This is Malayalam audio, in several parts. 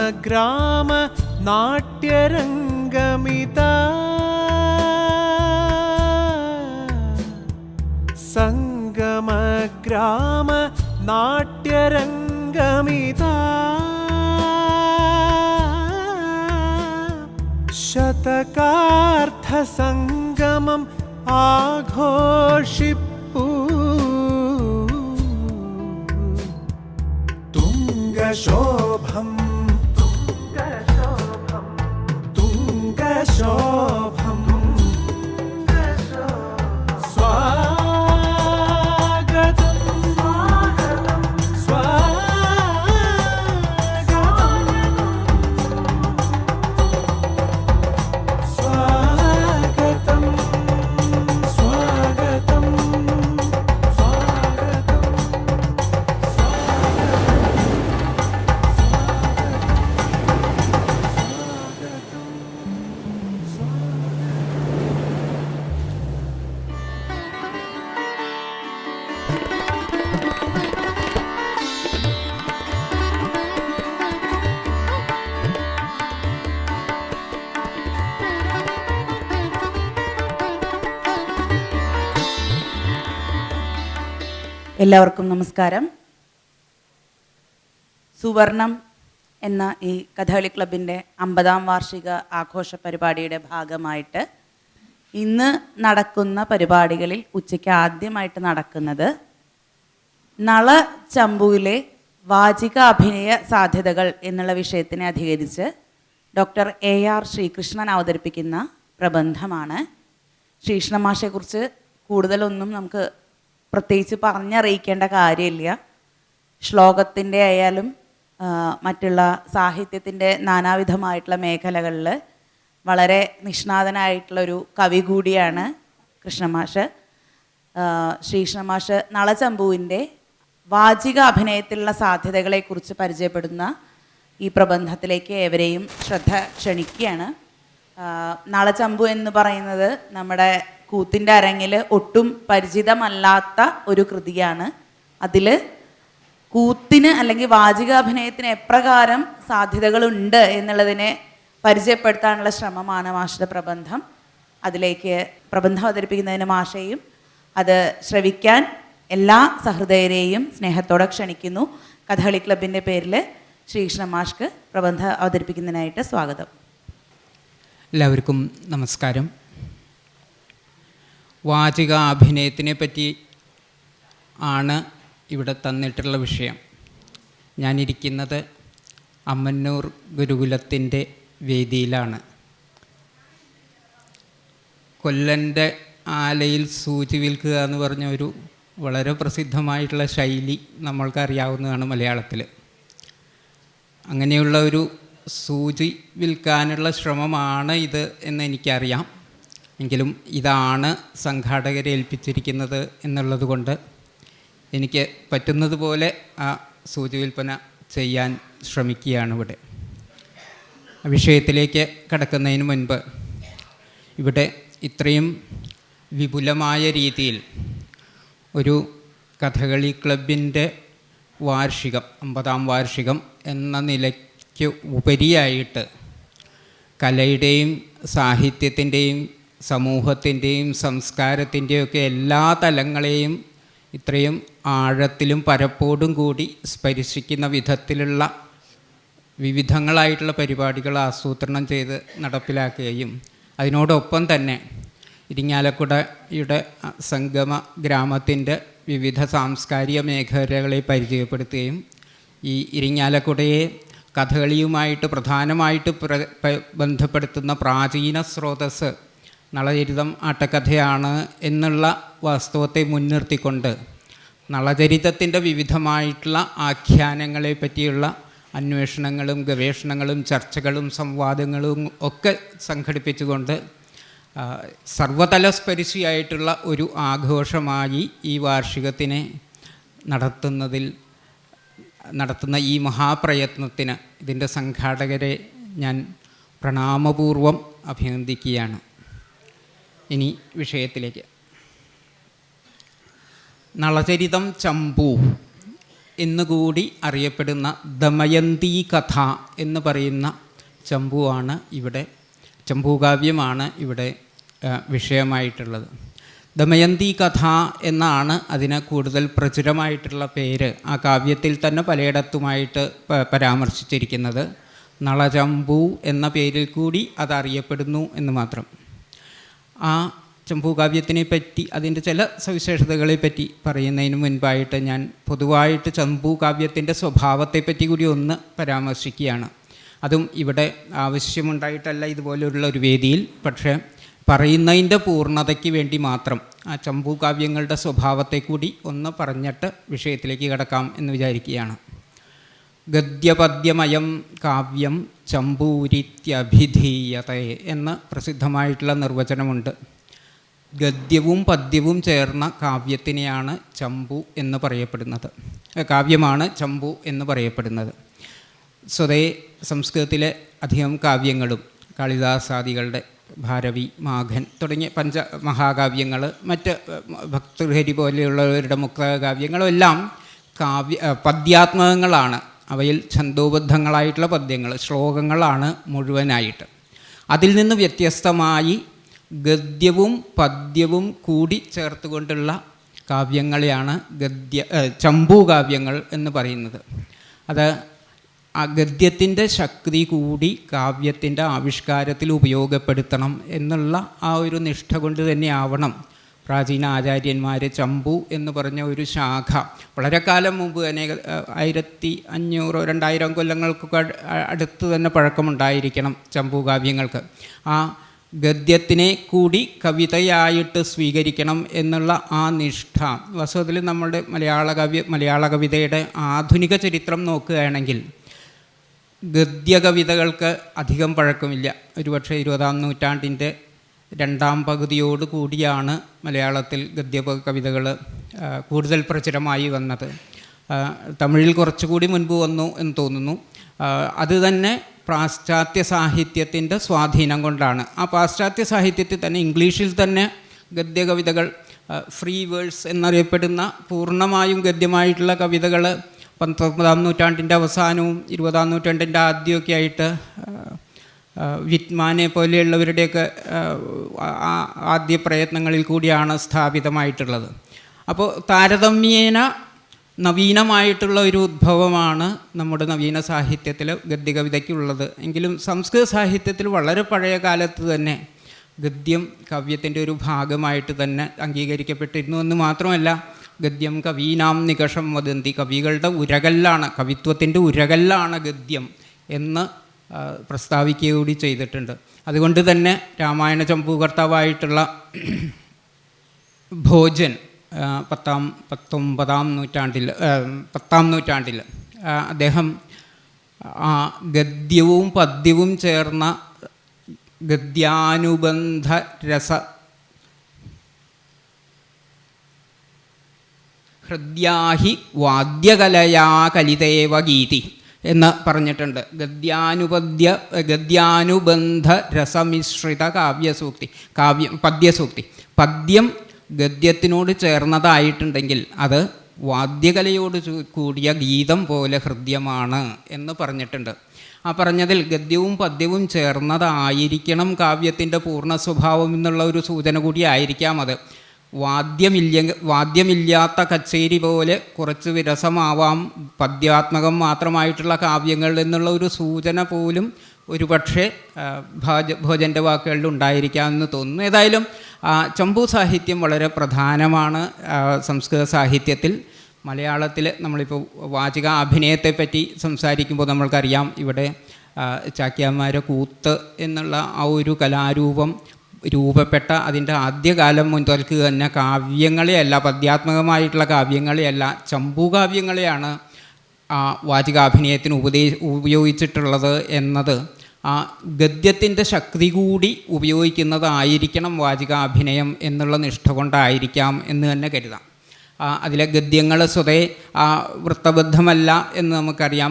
സംഗമഗ്രാമ നാട്യരംഗമിതാ സംഗമഗ്രാമ നാട്യരംഗമിതാ ശതകാർത്ഥസംഗമം ആഘോഷിപ്പൂ തുംഗശോഭം തുംഗശോഭം സ്വാഗതം സ്വാഗതം സ്വാഗതം എല്ലാവർക്കും നമസ്കാരം. സുവർണം എന്ന ഈ കഥകളി ക്ലബിൻ്റെ 50ാം വാർഷിക ആഘോഷ പരിപാടിയുടെ ഭാഗമായിട്ട് ഇന്ന് നടക്കുന്ന പരിപാടികളിൽ ഉച്ചയ്ക്ക് ആദ്യമായിട്ട് നടക്കുന്നത് നളചമ്പുവിലെ വാചിക അഭിനയ സാധ്യതകൾ എന്നുള്ള വിഷയത്തിനെ അധികരിച്ച് ഡോക്ടർ AR ശ്രീകൃഷ്ണൻ അവതരിപ്പിക്കുന്ന പ്രബന്ധമാണ്. ശ്രീകൃഷ്ണ മാഷെക്കുറിച്ച് കൂടുതലൊന്നും നമുക്ക് പ്രത്യേകിച്ച് പറഞ്ഞറിയിക്കേണ്ട കാര്യമില്ല. ശ്ലോകത്തിൻ്റെ ആയാലും മറ്റുള്ള സാഹിത്യത്തിൻ്റെ നാനാവിധമായിട്ടുള്ള മേഖലകളിൽ വളരെ നിഷ്ണാതനായിട്ടുള്ളൊരു കവി കൂടിയാണ് കൃഷ്ണമാഷ്. ശ്രീകൃഷ്ണമാഷ് നളചമ്പുവിൻ്റെ വാചിക അഭിനയത്തിലുള്ള സാധ്യതകളെക്കുറിച്ച് പരിചയപ്പെടുന്ന ഈ പ്രബന്ധത്തിലേക്ക് ഏവരെയും ശ്രദ്ധ ക്ഷണിക്കുകയാണ്. നളചമ്പു എന്ന് പറയുന്നത് നമ്മുടെ കൂത്തിൻ്റെ അരങ്ങിൽ ഒട്ടും പരിചിതമല്ലാത്ത ഒരു കൃതിയാണ്. അതിൽ കൂത്തിന് അല്ലെങ്കിൽ വാചികാഭിനയത്തിന് എപ്രകാരം സാധ്യതകളുണ്ട് എന്നുള്ളതിനെ പരിചയപ്പെടുത്താനുള്ള ശ്രമമാണ് മാഷയുടെ പ്രബന്ധം. അതിലേക്ക് പ്രബന്ധം അവതരിപ്പിക്കുന്നതിന് മാഷയും അത് ശ്രവിക്കാൻ എല്ലാ സഹൃദയരെയും സ്നേഹത്തോടെ ക്ഷണിക്കുന്നു. കഥകളി ക്ലബിൻ്റെ പേരിൽ ശ്രീകൃഷ്ണ മാഷ്ക്ക് പ്രബന്ധം അവതരിപ്പിക്കുന്നതിനായിട്ട് സ്വാഗതം. എല്ലാവർക്കും നമസ്കാരം. വാചിക അഭിനയത്തിനെ പറ്റി ആണ് ഇവിടെ തന്നിട്ടുള്ള വിഷയം. ഞാനിരിക്കുന്നത് അമ്മന്നൂർ ഗുരുകുലത്തിൻ്റെ വേദിയിലാണ്. കൊല്ലൻ്റെ ആലയിൽ സൂചി വിൽക്കുക എന്ന് പറഞ്ഞ ഒരു വളരെ പ്രസിദ്ധമായിട്ടുള്ള ശൈലി നമ്മൾക്കറിയാവുന്നതാണ് മലയാളത്തിൽ. അങ്ങനെയുള്ള ഒരു സൂചി വിൽക്കാനുള്ള ശ്രമമാണ് ഇത് എന്ന് എനിക്കറിയാം. എങ്കിലും ഇതാണ് സംഘാടകരെ ഏൽപ്പിച്ചിരിക്കുന്നത് എന്നുള്ളത് കൊണ്ട് എനിക്ക് പറ്റുന്നതുപോലെ ആ സൂചി വിൽപ്പന ചെയ്യാൻ ശ്രമിക്കുകയാണ് ഇവിടെ. വിഷയത്തിലേക്ക് കടക്കുന്നതിന് മുൻപ് ഇവിടെ ഇത്രയും വിപുലമായ രീതിയിൽ ഒരു കഥകളി ക്ലബിൻ്റെ വാർഷികം 50ാം വാർഷികം എന്ന നിലയ്ക്ക് ഉപരിയായിട്ട് കലയുടെയും സാഹിത്യത്തിൻ്റെയും സമൂഹത്തിൻ്റെയും സംസ്കാരത്തിൻ്റെയൊക്കെ എല്ലാ തലങ്ങളെയും ഇത്രയും ആഴത്തിലും പരപ്പോടും കൂടി സ്പർശിക്കുന്ന വിധത്തിലുള്ള വിവിധങ്ങളായിട്ടുള്ള പരിപാടികൾ ആസൂത്രണം ചെയ്ത് നടപ്പിലാക്കുകയും അതിനോടൊപ്പം തന്നെ ഇരിങ്ങാലക്കുടയുടെ സംഗമ ഗ്രാമത്തിൻ്റെ വിവിധ സാംസ്കാരിക മേഖലകളെ പരിചയപ്പെടുത്തുകയും ഈ ഇരിങ്ങാലക്കുടയെ കഥകളിയുമായിട്ട് പ്രധാനമായിട്ട് ബന്ധപ്പെടുത്തുന്ന പ്രാചീന സ്രോതസ്സ് നളചരിതം ആട്ടക്കഥയാണ് എന്നുള്ള വാസ്തവത്തെ മുൻനിർത്തിക്കൊണ്ട് നളചരിതത്തിൻ്റെ വിവിധമായിട്ടുള്ള ആഖ്യാനങ്ങളെ പറ്റിയുള്ള അന്വേഷണങ്ങളും ഗവേഷണങ്ങളും ചർച്ചകളും സംവാദങ്ങളും ഒക്കെ സംഘടിപ്പിച്ചുകൊണ്ട് സർവതലസ്പർശിയായിട്ടുള്ള ഒരു ആഘോഷമായി ഈ വാർഷികത്തിനെ നടത്തുന്ന ഈ മഹാപ്രയത്നത്തിന് ഇതിൻ്റെ സംഘാടകരെ ഞാൻ പ്രണാമപൂർവം അഭിനന്ദിക്കുകയാണ്. ഇനി വിഷയത്തിലേക്ക്. നളചരിതം ചമ്പു എന്നുകൂടി അറിയപ്പെടുന്ന ദമയന്തി കഥ എന്ന് പറയുന്ന ചമ്പുവാണ് ഇവിടെ, ചമ്പൂകാവ്യമാണ് ഇവിടെ വിഷയമായിട്ടുള്ളത്. ദമയന്തി കഥ എന്നാണ് അതിന് കൂടുതൽ പ്രചുരമായിട്ടുള്ള പേര്. ആ കാവ്യത്തിൽ തന്നെ പലയിടത്തുമായിട്ട് പരാമർശിച്ചിരിക്കുന്നത്. നളചമ്പു എന്ന പേരിൽ കൂടി അതറിയപ്പെടുന്നു എന്ന് മാത്രം. ആ ചമ്പൂകാവ്യത്തിനെ പറ്റി, അതിൻ്റെ ചില സവിശേഷതകളെ പറ്റി പറയുന്നതിന് മുൻപായിട്ട് ഞാൻ പൊതുവായിട്ട് ചമ്പൂകാവ്യത്തിൻ്റെ സ്വഭാവത്തെപ്പറ്റി കൂടി ഒന്ന് പരാമർശിക്കുകയാണ്. അതും ഇവിടെ ആവശ്യമുണ്ടായിട്ടല്ല ഇതുപോലെയുള്ള ഒരു വേദിയിൽ, പക്ഷേ പറയുന്നതിൻ്റെ പൂർണ്ണതയ്ക്ക് വേണ്ടി മാത്രം ആ ചമ്പൂകാവ്യങ്ങളുടെ സ്വഭാവത്തെ കൂടി ഒന്ന് പറഞ്ഞിട്ട് വിഷയത്തിലേക്ക് കടക്കാം എന്ന് വിചാരിക്കുകയാണ്. ഗദ്യപദ്യമയം കാവ്യം ചമ്പൂരിത്യഭിധീയതേ എന്ന് പ്രസിദ്ധമായിട്ടുള്ള നിർവചനമുണ്ട്. ഗദ്യവും പദ്യവും ചേർന്ന കാവ്യത്തിനെയാണ് ചമ്പു എന്ന് പറയപ്പെടുന്നത്, കാവ്യമാണ് ചമ്പു എന്ന് പറയപ്പെടുന്നത്. സ്വതേ സംസ്കൃതത്തിലെ അധികം കാവ്യങ്ങളും കാളിദാസാദികളുടെ ഭാരവി, മാഘൻ തുടങ്ങിയ മഹാകാവ്യങ്ങൾ, മറ്റ് ഭക്തൃഹരി പോലെയുള്ളവരുടെ മുക്തകാവ്യങ്ങളും എല്ലാം പദ്യാത്മകങ്ങളാണ്. അവയിൽ ഛന്ദോബദ്ധങ്ങളായിട്ടുള്ള പദ്യങ്ങൾ, ശ്ലോകങ്ങളാണ് മുഴുവനായിട്ട്. അതിൽ നിന്ന് വ്യത്യസ്തമായി ഗദ്യവും പദ്യവും കൂടി ചേർത്തുകൊണ്ടുള്ള കാവ്യങ്ങളെയാണ് ചമ്പൂകാവ്യങ്ങൾ എന്ന് പറയുന്നത്. അത് ആ ഗദ്യത്തിൻ്റെ ശക്തി കൂടി കാവ്യത്തിൻ്റെ ആവിഷ്കാരത്തിൽ ഉപയോഗപ്പെടുത്തണം എന്നുള്ള ആ ഒരു നിഷ്ഠ കൊണ്ട് തന്നെയാവണം പ്രാചീന ആചാര്യന്മാർ ചമ്പു എന്ന് പറഞ്ഞ ഒരു ശാഖ വളരെ കാലം മുമ്പ് തന്നെ 1500-2000 കൊല്ലങ്ങൾക്കൊക്കെ അടുത്ത് തന്നെ പഴക്കമുണ്ടായിരിക്കണം ചമ്പൂകാവ്യങ്ങൾക്ക്. ആ ഗദ്യത്തിനെ കൂടി കവിതയായിട്ട് സ്വീകരിക്കണം എന്നുള്ള ആ നിഷ്ഠ വാസ്തവത്തിൽ നമ്മുടെ മലയാള കവിതയുടെ ആധുനിക ചരിത്രം നോക്കുകയാണെങ്കിൽ ഗദ്യകവിതകൾക്ക് അധികം പഴക്കമില്ല. ഒരുപക്ഷെ 20-ാം നൂറ്റാണ്ടിൻ്റെ രണ്ടാം പകുതിയോട് കൂടിയാണ് മലയാളത്തിൽ ഗദ്യ കവിതകൾ കൂടുതൽ പ്രചുരമായി വന്നത്. തമിഴിൽ കുറച്ചുകൂടി മുൻപ് വന്നു എന്ന് തോന്നുന്നു. അത് തന്നെ പാശ്ചാത്യ സാഹിത്യത്തിൻ്റെ സ്വാധീനം കൊണ്ടാണ്. ആ പാശ്ചാത്യ സാഹിത്യത്തിൽ തന്നെ ഇംഗ്ലീഷിൽ തന്നെ ഗദ്യകവിതകൾ, ഫ്രീ വേഴ്സ് എന്നറിയപ്പെടുന്ന പൂർണ്ണമായും ഗദ്യമായിട്ടുള്ള കവിതകൾ 19-ാം നൂറ്റാണ്ടിൻ്റെ അവസാനവും 20-ാം നൂറ്റാണ്ടിൻ്റെ ആദ്യമൊക്കെ ആയിട്ട് വിറ്റ്മാനെ പോലെയുള്ളവരുടെയൊക്കെ ആദ്യ പ്രയത്നങ്ങളിൽ കൂടിയാണ് സ്ഥാപിതമായിട്ടുള്ളത്. അപ്പോൾ താരതമ്യേന നവീനമായിട്ടുള്ള ഒരു ഉദ്ഭവമാണ് നമ്മുടെ നവീന സാഹിത്യത്തിൽ ഗദ്യകവിതയ്ക്കുള്ളത്. എങ്കിലും സംസ്കൃത സാഹിത്യത്തിൽ വളരെ പഴയ കാലത്ത് തന്നെ ഗദ്യം കാവ്യത്തിൻ്റെ ഒരു ഭാഗമായിട്ട് തന്നെ അംഗീകരിക്കപ്പെട്ടിരുന്നു എന്ന് മാത്രമല്ല, ഗദ്യം കവീനാം നികഷം വദന്തി, കവികളുടെ ഉരകല്ലാണ്, കവിത്വത്തിൻ്റെ ഉരകല്ലാണ് ഗദ്യം എന്ന് പ്രസ്താവിക്കുക കൂടി ചെയ്തിട്ടുണ്ട്. അതുകൊണ്ട് തന്നെ രാമായണ ചമ്പൂകർത്താവായിട്ടുള്ള ഭോജൻ 10-ാം നൂറ്റാണ്ടിൽ അദ്ദേഹം ഗദ്യവും പദ്യവും ചേർന്ന ഗദ്യാനുബന്ധ രസ ഹൃദ്യാഹി വാദ്യകലയാ കലിതേവ ഗീതി എന്ന് പറഞ്ഞിട്ടുണ്ട്. ഗദ്യാനുബന്ധ രസമിശ്രിത പദ്യസൂക്തി. പദ്യം ഗദ്യത്തിനോട് ചേർന്നതായിട്ടുണ്ടെങ്കിൽ അത് വാദ്യകലയോട് കൂടിയ ഗീതം പോലെ ഹൃദ്യമാണ് എന്ന് പറഞ്ഞിട്ടുണ്ട്. ആ പറഞ്ഞതിൽ ഗദ്യവും പദ്യവും ചേർന്നതായിരിക്കണം കാവ്യത്തിൻ്റെ പൂർണ്ണ സ്വഭാവം എന്നുള്ള ഒരു സൂചന കൂടി ആയിരിക്കാം അത്. വാദ്യമില്ലാത്ത കച്ചേരി പോലെ കുറച്ച് വിരസമാവാം പദ്യാത്മകം മാത്രമായിട്ടുള്ള കാവ്യങ്ങൾ എന്നുള്ള ഒരു സൂചന പോലും ഒരുപക്ഷെ ഭോജൻ്റെ വാക്കുകളിൽ ഉണ്ടായിരിക്കാമെന്ന് തോന്നുന്നു. ഏതായാലും ചമ്പു സാഹിത്യം വളരെ പ്രധാനമാണ് സംസ്കൃത സാഹിത്യത്തിൽ. മലയാളത്തിൽ നമ്മളിപ്പോൾ വാചിക അഭിനയത്തെപ്പറ്റി സംസാരിക്കുമ്പോൾ നമ്മൾക്കറിയാം, ഇവിടെ ചാക്യാന്മാരെ കൂത്ത് എന്നുള്ള ആ ഒരു കലാരൂപം രൂപപ്പെട്ട അതിൻ്റെ ആദ്യകാലം മുതൽക്ക് തന്നെ കാവ്യങ്ങളെയല്ല, പദ്യാത്മകമായിട്ടുള്ള കാവ്യങ്ങളെയല്ല, ചമ്പൂകാവ്യങ്ങളെയാണ് വാചികാഭിനയത്തിന് ഉപയോഗിച്ചിട്ടുള്ളത് എന്നത് ആ ഗദ്യത്തിൻ്റെ ശക്തി കൂടി ഉപയോഗിക്കുന്നതായിരിക്കണം വാചികാഭിനയം എന്നുള്ള നിഷ്ഠ കൊണ്ടായിരിക്കാം എന്ന് തന്നെ കരുതാം. അതിലെ ഗദ്യങ്ങൾ സ്വതേ വൃത്തബദ്ധമല്ല എന്ന് നമുക്കറിയാം.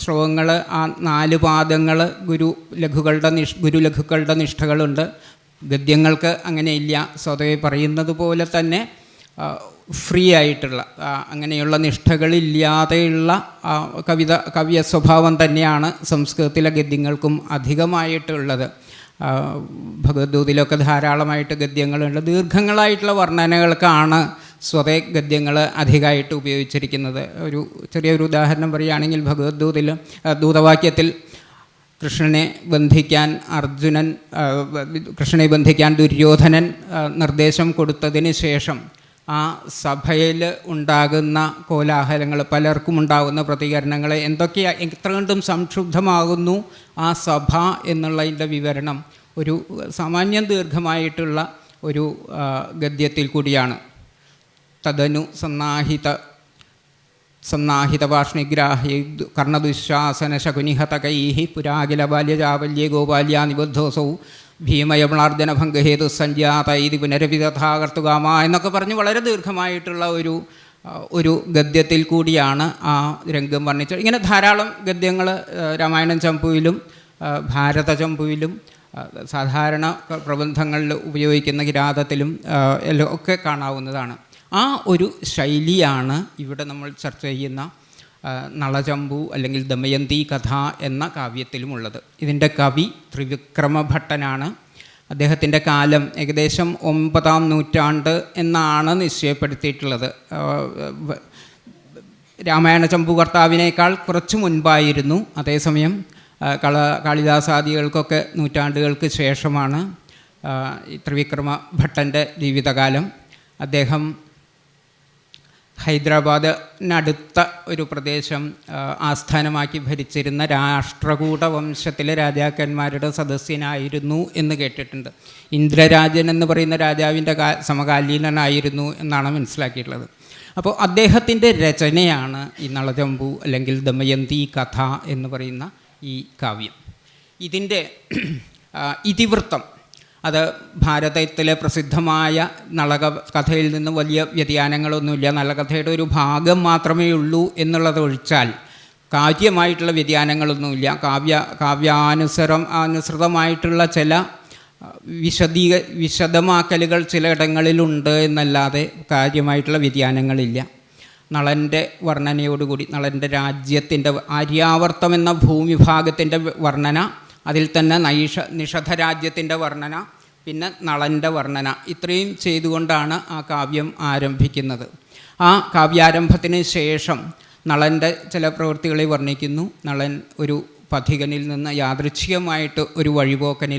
ശ്ലോകങ്ങൾ ആ 4 പാദങ്ങൾ ഗുരുലഘുക്കളുടെ നിഷ്ഠകളുണ്ട്. ഗദ്യങ്ങൾക്ക് അങ്ങനെയില്ല. സ്വതവേ പറയുന്നത് പോലെ തന്നെ ഫ്രീ ആയിട്ടുള്ള അങ്ങനെയുള്ള നിഷ്ഠകളില്ലാതെയുള്ള കവ്യ സ്വഭാവം തന്നെയാണ് സംസ്കൃതത്തിലെ ഗദ്യങ്ങൾക്കും അധികമായിട്ടുള്ളത്. ഭഗവദ്ഗീതയിലൊക്കെ ധാരാളമായിട്ട് ഗദ്യങ്ങളുണ്ട്. ദീർഘങ്ങളായിട്ടുള്ള വർണ്ണനകൾക്കാണ് സ്വതേ ഗദ്യങ്ങൾ അധികമായിട്ട് ഉപയോഗിച്ചിരിക്കുന്നത്. ഒരു ചെറിയൊരു ഉദാഹരണം പറയുകയാണെങ്കിൽ ഭഗവദ്ഗീതയിൽ ദൂതവാക്യത്തിൽ കൃഷ്ണനെ ബന്ധിക്കാൻ ദുര്യോധനൻ നിർദ്ദേശം കൊടുത്തതിന് ശേഷം ആ സഭയിൽ ഉണ്ടാകുന്ന കോലാഹലങ്ങൾ, പലർക്കും ഉണ്ടാകുന്ന പ്രതികരണങ്ങൾ എത്ര കണ്ടും സംക്ഷുബ്ധമാകുന്നു ആ സഭ എന്നുള്ളതിൻ്റെ വിവരണം ഒരു സാമാന്യം ദീർഘമായിട്ടുള്ള ഒരു ഗദ്യത്തിൽ കൂടിയാണ്. തദനു സന്നാഹിത ഭാഷ്ണിഗ്രാഹ്യ കർണദുശാസന ശകുനിഹതകൈ പുരാകില ബാല്യജാവല്യേ ഗോപാല്യാ നിബദ്ധോസൗ ഭീമയമളാർജന ഭംഗഹേതു സഞ്ജാത ഇത് പുനരവിതഥാകർത്തുകാമ എന്നൊക്കെ പറഞ്ഞ് വളരെ ദീർഘമായിട്ടുള്ള ഒരു ഗദ്യത്തിൽ കൂടിയാണ് ആ രംഗം വർണ്ണിച്ചത്. ഇങ്ങനെ ധാരാളം ഗദ്യങ്ങൾ രാമായണം ചമ്പുവിലും ഭാരത ചമ്പുവിലും സാധാരണ പ്രബന്ധങ്ങളിൽ ഉപയോഗിക്കുന്ന കിരാതത്തിലും എല്ലാം ഒക്കെ കാണാവുന്നതാണ്. ആ ഒരു ശൈലിയാണ് ഇവിടെ നമ്മൾ ചർച്ച ചെയ്യുന്ന നളചമ്പു അല്ലെങ്കിൽ ദമയന്തി കഥ എന്ന കാവ്യത്തിലുമുള്ളത്. ഇതിൻ്റെ കവി ത്രിവിക്രമഭട്ടനാണ്. അദ്ദേഹത്തിൻ്റെ കാലം ഏകദേശം 9-ാം നൂറ്റാണ്ട് എന്നാണ് നിശ്ചയപ്പെടുത്തിയിട്ടുള്ളത്. രാമായണ ചമ്പുകർത്താവിനേക്കാൾ കുറച്ച് മുൻപായിരുന്നു. അതേസമയം കാളിദാസാദികൾക്കൊക്കെ നൂറ്റാണ്ടുകൾക്ക് ശേഷമാണ് ത്രിവിക്രമഭട്ടൻ്റെ ജീവിതകാലം. അദ്ദേഹം ഹൈദരാബാദിനടുത്ത ഒരു പ്രദേശം ആസ്ഥാനമാക്കി ഭരിച്ചിരുന്ന രാഷ്ട്രകൂട വംശത്തിലെ രാജാക്കന്മാരുടെ സദസ്യനായിരുന്നു എന്ന് കേട്ടിട്ടുണ്ട്. ഇന്ദ്രരാജൻ എന്ന് പറയുന്ന രാജാവിൻ്റെ സമകാലീനനായിരുന്നു എന്നാണ് മനസ്സിലാക്കിയിട്ടുള്ളത്. അപ്പോൾ അദ്ദേഹത്തിൻ്റെ രചനയാണ് ഈ നളചമ്പു അല്ലെങ്കിൽ ദമയന്തി കഥ എന്ന് പറയുന്ന ഈ കാവ്യം. ഇതിൻ്റെ ഇതിവൃത്തം അത് ഭാരതത്തിലെ പ്രസിദ്ധമായ നളക കഥയിൽ നിന്ന് വലിയ വ്യതിയാനങ്ങളൊന്നുമില്ല. നളകഥയുടെ ഒരു ഭാഗം മാത്രമേ ഉള്ളൂ എന്നുള്ളതൊഴിച്ചാൽ കാര്യമായിട്ടുള്ള വ്യതിയാനങ്ങളൊന്നുമില്ല. കാവ്യാനുസൃതമായിട്ടുള്ള ചില വിശദമാക്കലുകൾ ചിലയിടങ്ങളിലുണ്ട് എന്നല്ലാതെ കാര്യമായിട്ടുള്ള വ്യതിയാനങ്ങളില്ല. നളൻ്റെ വർണ്ണനയോടുകൂടി നളൻ്റെ രാജ്യത്തിൻ്റെ ആര്യാവർത്തം എന്ന ഭൂവിഭാഗത്തിൻ്റെ വർണ്ണന, അതിൽ തന്നെ നിഷധ രാജ്യത്തിൻ്റെ വർണ്ണന, പിന്നെ നളൻ്റെ വർണ്ണന, ഇത്രയും ചെയ്തുകൊണ്ടാണ് ആ കാവ്യം ആരംഭിക്കുന്നത്. ആ കാവ്യാരംഭത്തിന് ശേഷം നളൻ്റെ ചില പ്രവൃത്തികളെ വർണ്ണിക്കുന്നു. നളൻ ഒരു പഥികനിൽ നിന്ന് യാദൃച്ഛികമായിട്ട് ഒരു വഴിപോക്കൻ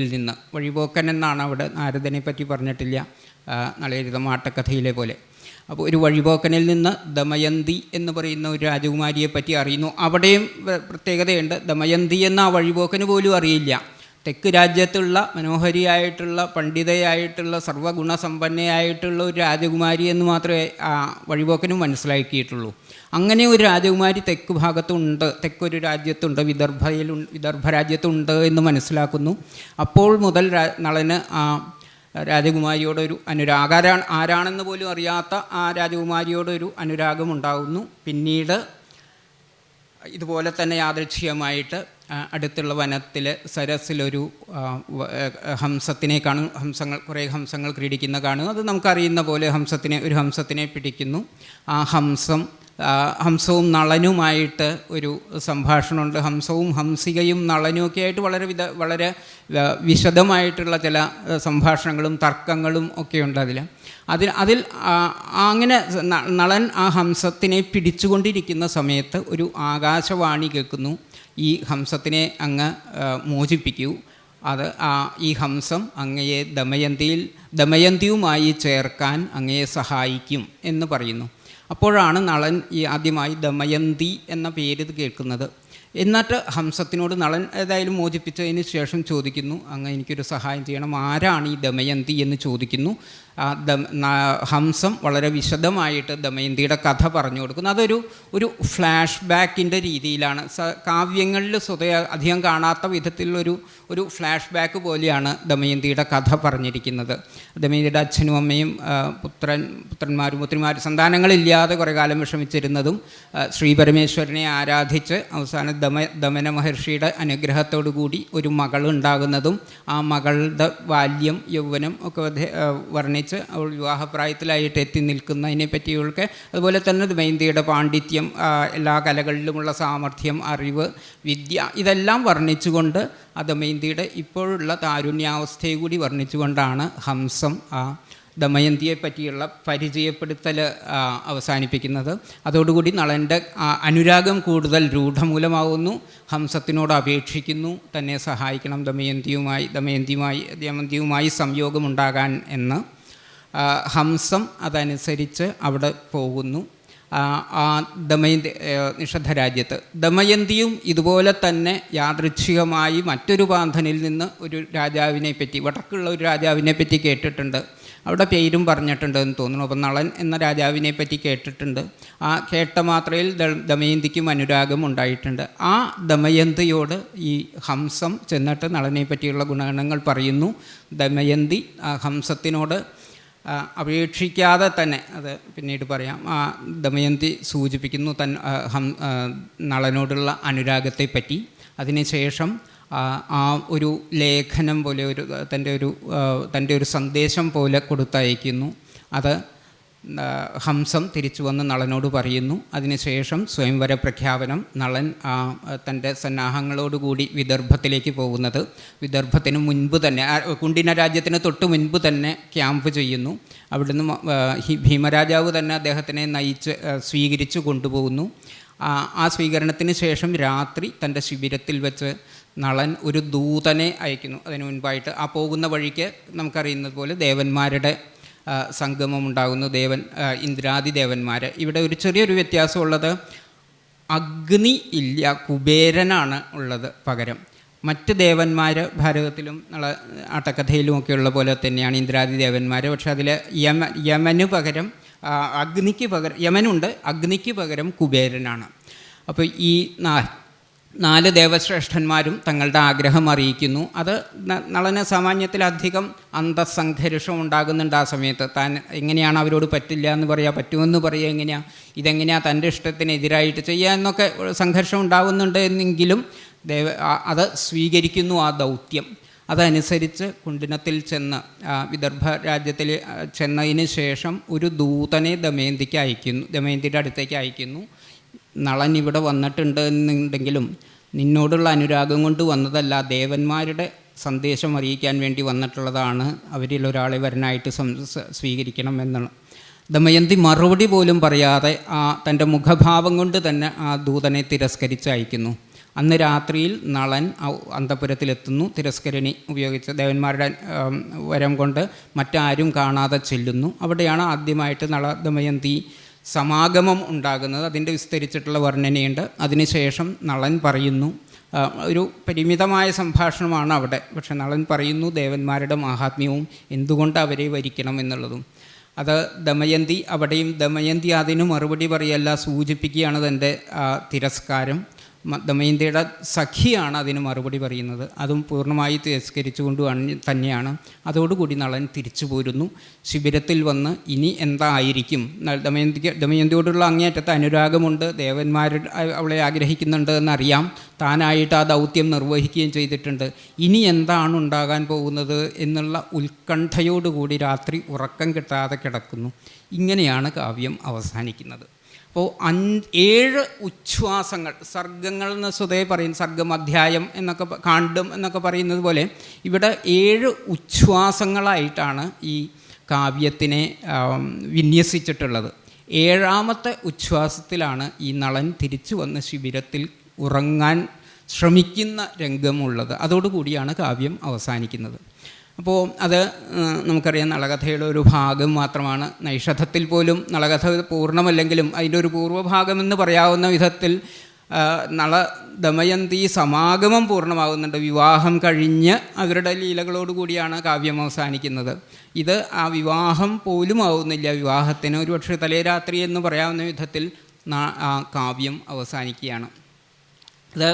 എന്നാണ് അവിടെ, നാരദനെ പറ്റി പറഞ്ഞിട്ടില്ല നളചരിതം ആട്ടക്കഥയിലെ പോലെ. അപ്പോൾ ഒരു വഴിപോക്കനിൽ നിന്ന് ദമയന്തി എന്ന് പറയുന്ന ഒരു രാജകുമാരിയെ പറ്റി അറിയുന്നു. അവിടെയും പ്രത്യേകതയുണ്ട്. ദമയന്തി എന്ന ആ വഴിപോക്കന് പോലും അറിയില്ല. തെക്ക് രാജ്യത്തുള്ള മനോഹരിയായിട്ടുള്ള പണ്ഡിതയായിട്ടുള്ള സർവ്വഗുണസമ്പന്നയായിട്ടുള്ള ഒരു രാജകുമാരി എന്ന് മാത്രമേ ആ വഴിപോക്കനും മനസ്സിലാക്കിയിട്ടുള്ളൂ. അങ്ങനെ ഒരു രാജകുമാരി തെക്ക് ഭാഗത്തുണ്ട്, തെക്കൊരു രാജ്യത്തുണ്ട്, വിദർഭ രാജ്യത്തുണ്ട് എന്ന് മനസ്സിലാക്കുന്നു. അപ്പോൾ മുതൽ നളന് ആ രാജകുമാരിയോടൊരു ആരാണെന്ന് പോലും അറിയാത്ത ആ രാജകുമാരിയോടൊരു അനുരാഗമുണ്ടാകുന്നു. പിന്നീട് ഇതുപോലെ തന്നെ യാദൃച്ഛികമായിട്ട് അടുത്തുള്ള വനത്തിൽ സരസിലൊരു ഹംസത്തിനെ കാണും. കുറേ ഹംസങ്ങൾ ക്രീഡിക്കുന്ന കാണും. അത് നമുക്കറിയുന്ന പോലെ ഒരു ഹംസത്തിനെ പിടിക്കുന്നു. ആ ഹംസവും നളനുമായിട്ട് ഒരു സംഭാഷണമുണ്ട്. ഹംസവും ഹംസികയും നളനുമൊക്കെ ആയിട്ട് വളരെ വിശദമായിട്ടുള്ള ചില സംഭാഷണങ്ങളും തർക്കങ്ങളും ഒക്കെ ഉണ്ട് അതിൽ അങ്ങനെ നളൻ ആ ഹംസത്തിനെ പിടിച്ചുകൊണ്ടിരിക്കുന്ന സമയത്ത് ഒരു ആകാശവാണി കേൾക്കുന്നു. ഈ ഹംസത്തിനെ അങ്ങ് മോചിപ്പിക്കൂ, ഈ ഹംസം അങ്ങയെ ദമയന്തിയുമായി ചേർക്കാൻ അങ്ങയെ സഹായിക്കും എന്ന് പറയുന്നു. അപ്പോഴാണ് നളൻ ആദ്യമായി ദമയന്തി എന്ന പേര് കേൾക്കുന്നത്. എന്നിട്ട് ഹംസത്തിനോട് നളൻ ഏതായാലും മോചിപ്പിച്ചതിന് ശേഷം ചോദിക്കുന്നു, അങ്ങ് എനിക്കൊരു സഹായം ചെയ്യണം, ആരാണ് ഈ ദമയന്തി എന്ന് ചോദിക്കുന്നു. ഹംസം വളരെ വിശദമായിട്ട് ദമയന്തിയുടെ കഥ പറഞ്ഞു കൊടുക്കുന്നു. ഒരു ഫ്ലാഷ് ബാക്കിൻ്റെ രീതിയിലാണ്. കാവ്യങ്ങളിൽ അധികം കാണാത്ത വിധത്തിലുള്ളൊരു ഫ്ലാഷ് ബാക്ക് പോലെയാണ് ദമയന്തിയുടെ കഥ പറഞ്ഞിരിക്കുന്നത്. ദമയന്തിയുടെ അച്ഛനും അമ്മയും പുത്രന്മാരും സന്താനങ്ങളില്ലാതെ കുറേ കാലം വിഷമിച്ചിരുന്നതും ശ്രീപരമേശ്വരനെ ആരാധിച്ച് അവസാനം ദമന മഹർഷിയുടെ അനുഗ്രഹത്തോടു കൂടി ഒരു മകൾ ഉണ്ടാകുന്നതും ആ മകളുടെ ബാല്യം യൗവനം ഒക്കെ വർണ്ണിച്ച് വർണ്ണിച്ച് അവൾ വിവാഹപ്രായത്തിലായിട്ട് എത്തി നിൽക്കുന്നതിനെ പറ്റിയൊക്കെ, അതുപോലെ തന്നെ ദമയന്തിയുടെ പാണ്ഡിത്യം, എല്ലാ കലകളിലുമുള്ള സാമർഥ്യം, അറിവ്, വിദ്യ, ഇതെല്ലാം വർണ്ണിച്ചുകൊണ്ട് ആ ദമയന്തിയുടെ ഇപ്പോഴുള്ള താരുണ്യാവസ്ഥയെ കൂടി വർണ്ണിച്ചുകൊണ്ടാണ് ഹംസം ദമയന്തിയെ പറ്റിയുള്ള പരിചയപ്പെടുത്തൽ അവസാനിപ്പിക്കുന്നത്. അതോടുകൂടി നളൻ്റെ അനുരാഗം കൂടുതൽ രൂഢമൂലമാവുന്നു. ഹംസത്തിനോട് അപേക്ഷിക്കുന്നു തന്നെ സഹായിക്കണം ദമയന്തിയുമായി സംയോഗമുണ്ടാകാൻ എന്ന്. ഹംസം അതനുസരിച്ച് അവിടെ പോകുന്നു. ദമയന്തി നിഷദ്ധ രാജ്യത്ത് ദമയന്തിയും ഇതുപോലെ തന്നെ യാദൃച്ഛികമായി മറ്റൊരു പാന്തനിൽ നിന്ന് ഒരു രാജാവിനെ പറ്റി, വടക്കുള്ള ഒരു രാജാവിനെ പറ്റി കേട്ടിട്ടുണ്ട്. അവിടെ പേരും പറഞ്ഞിട്ടുണ്ട് എന്ന് തോന്നുന്നു. അപ്പം നളൻ എന്ന രാജാവിനെ പറ്റി കേട്ടിട്ടുണ്ട്. ആ കേട്ട മാത്രയിൽ ദമയന്തിക്കും അനുരാഗം ഉണ്ടായിട്ടുണ്ട്. ആ ദമയന്തിയോട് ഈ ഹംസം ചെന്നിട്ട് നളനെ പറ്റിയുള്ള ഗുണഗണങ്ങൾ പറയുന്നു. ദമയന്തി ഹംസത്തിനോട് അപേക്ഷിക്കാതെ തന്നെ, അത് പിന്നീട് പറയാം, ദമയന്തി സൂചിപ്പിക്കുന്നു നളനോടുള്ള അനുരാഗത്തെപ്പറ്റി. അതിനുശേഷം ആ ഒരു ലേഖനം പോലെ തൻ്റെ ഒരു സന്ദേശം പോലെ കൊടുത്തയക്കുന്നു. അത് ഹംസം തിരിച്ചു വന്ന് നളനോട് പറയുന്നു. അതിനുശേഷം സ്വയംവര പ്രഖ്യാപനം. നളൻ തൻ്റെ സന്നാഹങ്ങളോടുകൂടി വിദർഭത്തിലേക്ക് പോകുന്നത്. വിദർഭത്തിന് മുൻപ് തന്നെ, കുണ്ടിന രാജ്യത്തിന് തൊട്ട് മുൻപ് തന്നെ ക്യാമ്പ് ചെയ്യുന്നു. അവിടുന്ന് ഭീമരാജാവ് തന്നെ അദ്ദേഹത്തിനെ നയിച്ച് സ്വീകരിച്ചു കൊണ്ടുപോകുന്നു. ആ സ്വീകരണത്തിന് ശേഷം രാത്രി തൻ്റെ ശിബിരത്തിൽ വെച്ച് നളൻ ഒരു ദൂതനെ അയക്കുന്നു. അതിനു മുൻപായിട്ട് ആ പോകുന്ന വഴിക്ക് നമുക്കറിയുന്നത് പോലെ ദേവന്മാരുടെ സംഗമം ഉണ്ടാകുന്നു. ഇന്ദ്രാദി ദേവന്മാർ. ഇവിടെ ഒരു ചെറിയൊരു വ്യത്യാസമുള്ളത്, അഗ്നി ഇല്ല, കുബേരനാണ് ഉള്ളത് പകരം. മറ്റ് ദേവന്മാർ ഭാരതത്തിലും ആട്ടക്കഥയിലുമൊക്കെയുള്ള പോലെ തന്നെയാണ് ഇന്ദ്രാദി ദേവന്മാർ. പക്ഷെ അതിൽ യമന് പകരം അഗ്നിക്ക് പകരം യമനുണ്ട്, അഗ്നിക്ക് പകരം കുബേരനാണ്. അപ്പോൾ ഈ 4 ദേവശ്രേഷ്ഠന്മാരും തങ്ങളുടെ ആഗ്രഹം അറിയിക്കുന്നു. അത് നളന് സാമാന്യത്തിലധികം അന്തസ്സംഘർഷം ഉണ്ടാകുന്നുണ്ട് ആ സമയത്ത്. താൻ എങ്ങനെയാണ് അവരോട് പറ്റില്ല എന്ന് പറയുക, പറ്റുമെന്ന് പറയുക, ഇതെങ്ങനെയാണ് തൻ്റെ ഇഷ്ടത്തിനെതിരായിട്ട് ചെയ്യുക എന്നൊക്കെ സംഘർഷം ഉണ്ടാകുന്നുണ്ട് എന്നെങ്കിലും അത് സ്വീകരിക്കുന്നു ആ ദൗത്യം. അതനുസരിച്ച് കുണ്ടിനത്തിൽ ചെന്ന് വിദർഭ രാജ്യത്തിൽ ചെന്നതിന് ശേഷം ഒരു ദൂതനെ ദമയന്തിയുടെ അടുത്തേക്ക് അയക്കുന്നു. നളൻ ഇവിടെ വന്നിട്ടുണ്ട് എന്നുണ്ടെങ്കിലും നിന്നോടുള്ള അനുരാഗം കൊണ്ട് വന്നതല്ല, ദേവന്മാരുടെ സന്ദേശം അറിയിക്കാൻ വേണ്ടി വന്നിട്ടുള്ളതാണ്, അവരിൽ ഒരാളെ വരനായിട്ട് സ്വീകരിക്കണം എന്നുള്ള. ദമയന്തി മറുപടി പോലും പറയാതെ തൻ്റെ മുഖഭാവം കൊണ്ട് തന്നെ ആ ദൂതനെ തിരസ്കരിച്ച് അയക്കുന്നു. അന്ന് രാത്രിയിൽ നളൻ അന്തപുരത്തിലെത്തുന്നു. തിരസ്കരണി ഉപയോഗിച്ച് ദേവന്മാരുടെ വരം കൊണ്ട് മറ്റാരും കാണാതെ ചെല്ലുന്നു. അവിടെയാണ് ആദ്യമായിട്ട് ദമയന്തി സമാഗമം ഉണ്ടാകുന്നത്. അതിൻ്റെ വിസ്തരിച്ചിട്ടുള്ള വർണ്ണനയുണ്ട്. അതിനുശേഷം നളൻ പറയുന്നു, ഒരു പരിമിതമായ സംഭാഷണമാണ് അവിടെ, പക്ഷെ നളൻ പറയുന്നു ദേവന്മാരുടെ മാഹാത്മ്യവും എന്തുകൊണ്ട് അവരെ വരിക്കണം എന്നുള്ളതും. അത് ദമയന്തി അതിന് മറുപടി പറയല്ല, സൂചിപ്പിക്കുകയാണ് തൻ്റെ തിരസ്കാരം. ദമയന്തിയുടെ സഖിയാണ് അതിന് മറുപടി പറയുന്നത്. അതും പൂർണ്ണമായി തിരസ്കരിച്ചുകൊണ്ട് തന്നെയാണ്. അതോടുകൂടി നളൻ തിരിച്ചു പോരുന്നു. ശിബിരത്തിൽ വന്ന് ഇനി എന്തായിരിക്കും, ദമയന്തിയോടുള്ള അങ്ങേയറ്റത്തെ അനുരാഗമുണ്ട്, ദേവന്മാരുടെ അവളെ ആഗ്രഹിക്കുന്നുണ്ട് എന്നറിയാം, താനായിട്ട് ആ ദൗത്യം നിർവഹിക്കുകയും ചെയ്തിട്ടുണ്ട്. ഇനി എന്താണ് ഉണ്ടാകാൻ പോകുന്നത് എന്നുള്ള ഉത്കണ്ഠയോടുകൂടി രാത്രി ഉറക്കം കിട്ടാതെ കിടക്കുന്നു. ഇങ്ങനെയാണ് കാവ്യം അവസാനിക്കുന്നത്. അപ്പോൾ 7 ഉച്ഛ്വാസങ്ങൾ, സർഗങ്ങൾ എന്ന് സ്വതേ പറയുന്ന സർഗം, അധ്യായം എന്നൊക്കെ കാണ്ഡം എന്നൊക്കെ പറയുന്നത് പോലെ ഇവിടെ 7 ഉച്ഛ്വാസങ്ങളായിട്ടാണ് ഈ കാവ്യത്തിനെ വിന്യസിച്ചിട്ടുള്ളത്. 7ാമത്തെ ഉച്ഛ്വാസത്തിലാണ് ഈ നളൻ തിരിച്ചു വന്ന് ശിബിരത്തിൽ ഉറങ്ങാൻ ശ്രമിക്കുന്ന രംഗമുള്ളത്. അതോടുകൂടിയാണ് കാവ്യം അവസാനിക്കുന്നത്. അപ്പോൾ അത് നമുക്കറിയാം, നളകഥയുടെ ഒരു ഭാഗം മാത്രമാണ്. നൈഷധത്തിൽ പോലും നളകഥ പൂർണ്ണമല്ലെങ്കിലും അതിൻ്റെ ഒരു പൂർവ്വഭാഗമെന്ന് പറയാവുന്ന വിധത്തിൽ ദമയന്തി സമാഗമം പൂർണ്ണമാകുന്നുണ്ട്. വിവാഹം കഴിഞ്ഞ് അവരുടെ ലീലകളോടുകൂടിയാണ് കാവ്യം അവസാനിക്കുന്നത്. ഇത് ആ വിവാഹം പോലും ആവുന്നില്ല. വിവാഹത്തിന് ഒരുപക്ഷെ തലേരാത്രി എന്ന് പറയാവുന്ന വിധത്തിൽ ആ കാവ്യം അവസാനിക്കുകയാണ്. ഇത്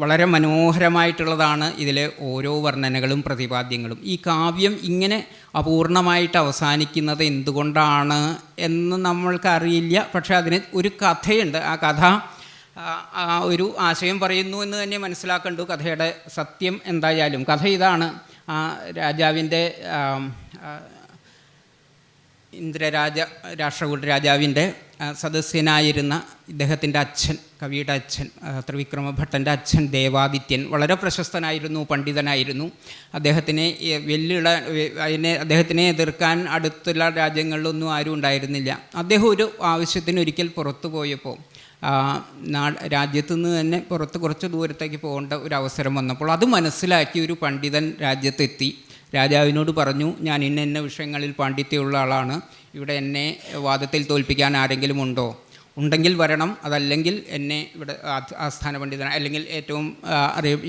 വളരെ മനോഹരമായിട്ടുള്ളതാണ് ഇതിലെ ഓരോ വർണ്ണനകളും പ്രതിപാദ്യങ്ങളും. ഈ കാവ്യം ഇങ്ങനെ അപൂർണമായിട്ട് അവസാനിക്കുന്നത് എന്തുകൊണ്ടാണ് എന്ന് നമ്മൾക്കറിയില്ല. പക്ഷേ അതിന് ഒരു കഥയുണ്ട്. ആ കഥ ഒരു ആശയം പറയുന്നു എന്ന് തന്നെ മനസ്സിലാക്കണ്ടു. കഥയുടെ സത്യം എന്തായാലും കഥ ഇതാണ്. രാജാവിൻ്റെ രാഷ്ട്രകൂട രാജാവിൻ്റെ സദസ്യനായിരുന്ന ഇദ്ദേഹത്തിൻ്റെ അച്ഛൻ, കവിയുടെ അച്ഛൻ, ത്രിവിക്രമഭട്ടൻ്റെ അച്ഛൻ ദേവാദിത്യൻ വളരെ പ്രശസ്തനായിരുന്നു, പണ്ഡിതനായിരുന്നു. അദ്ദേഹത്തിനെ എതിർക്കാൻ അടുത്തുള്ള രാജ്യങ്ങളിലൊന്നും ആരും ഉണ്ടായിരുന്നില്ല. അദ്ദേഹം ഒരു ആവശ്യത്തിന് ഒരിക്കൽ പുറത്തു പോയപ്പോൾ രാജ്യത്തു നിന്ന് തന്നെ പുറത്ത് കുറച്ച് ദൂരത്തേക്ക് പോകേണ്ട ഒരു അവസരം വന്നപ്പോൾ അത് മനസ്സിലാക്കി ഒരു പണ്ഡിതൻ രാജ്യത്തെത്തി രാജാവിനോട് പറഞ്ഞു, ഞാൻ ഇന്ന വിഷയങ്ങളിൽ പാണ്ഡിത്യമുള്ള ആളാണ്, ഇവിടെ എന്നെ വാദത്തിൽ തോൽപ്പിക്കാൻ ആരെങ്കിലും ഉണ്ടോ? ഉണ്ടെങ്കിൽ വരണം, അതല്ലെങ്കിൽ എന്നെ ഇവിടെ ആസ്ഥാന പണ്ഡിതൻ അല്ലെങ്കിൽ ഏറ്റവും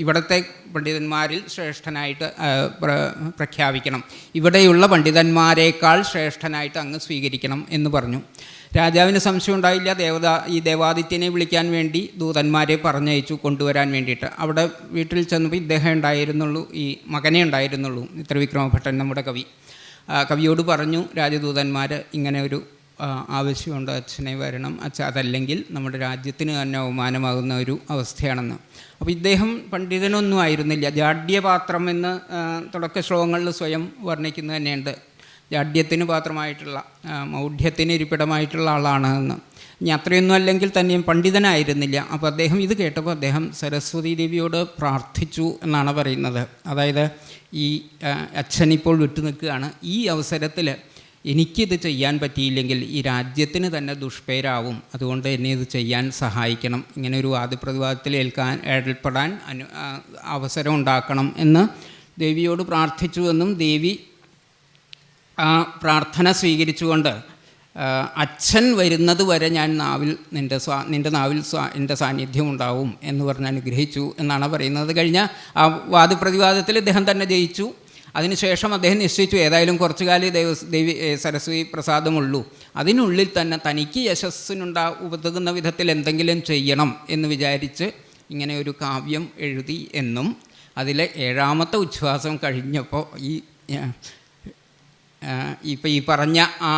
ഇവിടുത്തെ പണ്ഡിതന്മാരിൽ ശ്രേഷ്ഠനായിട്ട് പ്രഖ്യാപിക്കണം, ഇവിടെയുള്ള പണ്ഡിതന്മാരെക്കാൾ ശ്രേഷ്ഠനായിട്ട് അങ്ങ് സ്വീകരിക്കണം എന്ന് പറഞ്ഞു. രാജാവിന് സംശയം ഉണ്ടായില്ല. ഈ ദേവാദിത്യനെ വിളിക്കാൻ വേണ്ടി ദൂതന്മാരെ പറഞ്ഞയച്ചു കൊണ്ടുവരാൻ വേണ്ടിയിട്ട്. അവിടെ വീട്ടിൽ ചെന്നപ്പോൾ ഇദ്ദേഹം ഉണ്ടായിരുന്നുള്ളൂ, ഈ മകനെ ഉണ്ടായിരുന്നുള്ളൂ. ത്രിവിക്രമഭട്ടൻ നമ്മുടെ കവിയോട് പറഞ്ഞു, രാജദൂതന്മാർ ഇങ്ങനെ ഒരു ആവശ്യമുണ്ട്, അച്ഛനെ വരണം, അതല്ലെങ്കിൽ നമ്മുടെ രാജ്യത്തിന് തന്നെ അവമാനമാകുന്ന ഒരു അവസ്ഥയാണെന്ന്. അപ്പോൾ ഇദ്ദേഹം പണ്ഡിതനൊന്നും ആയിരുന്നില്ല. ജാഡ്യപാത്രം എന്ന് തുടക്ക ശ്ലോകങ്ങളിൽ സ്വയം വർണ്ണിക്കുന്നത് തന്നെയുണ്ട്. ജാഡ്യത്തിന് പാത്രമായിട്ടുള്ള, മൗഢ്യത്തിന് ഇരിപ്പിടമായിട്ടുള്ള ആളാണ് എന്ന്. ഇനി അത്രയൊന്നും അല്ലെങ്കിൽ തന്നെയും പണ്ഡിതനായിരുന്നില്ല. അപ്പോൾ അദ്ദേഹം ഇത് കേട്ടപ്പോൾ അദ്ദേഹം സരസ്വതി ദേവിയോട് പ്രാർത്ഥിച്ചു എന്നാണ് പറയുന്നത്. അതായത് ഈ അച്ഛനിപ്പോൾ വിട്ടു നിൽക്കുകയാണ്, ഈ അവസരത്തിൽ എനിക്കിത് ചെയ്യാൻ പറ്റിയില്ലെങ്കിൽ ഈ രാജ്യത്തിന് തന്നെ ദുഷ്പേരാവും, അതുകൊണ്ട് എന്നെ ഇത് ചെയ്യാൻ സഹായിക്കണം, ഇങ്ങനെ ഒരു വാദപ്രതിവാദത്തിൽ ഏർപ്പെടാൻ അവസരം ഉണ്ടാക്കണം എന്ന് ദേവിയോട് പ്രാർത്ഥിച്ചു എന്നും ദേവി ആ പ്രാർത്ഥന സ്വീകരിച്ചുകൊണ്ട് അച്ഛൻ വരുന്നത് വരെ ഞാൻ നിൻ്റെ നാവിൽ എൻ്റെ സാന്നിധ്യം ഉണ്ടാവും എന്ന് പറഞ്ഞ് അനുഗ്രഹിച്ചു എന്നാണ് പറയുന്നത്. കഴിഞ്ഞ ആ വാദപ്രതിവാദത്തിൽ ഇദ്ദേഹം തന്നെ ജയിച്ചു. അതിനുശേഷം അദ്ദേഹം നിശ്ചയിച്ചു, ഏതായാലും കുറച്ചു കാലം ദേവി സരസ്വതി പ്രസാദമുള്ളൂ, അതിനുള്ളിൽ തന്നെ തനിക്ക് ഉതകുന്ന വിധത്തിൽ എന്തെങ്കിലും ചെയ്യണം എന്ന് വിചാരിച്ച് ഇങ്ങനെ ഒരു കാവ്യം എഴുതി എന്നും അതിലെ 7ാമത്തെ ഉച്ഛ്വാസം കഴിഞ്ഞപ്പോൾ ഈ പറഞ്ഞ ആ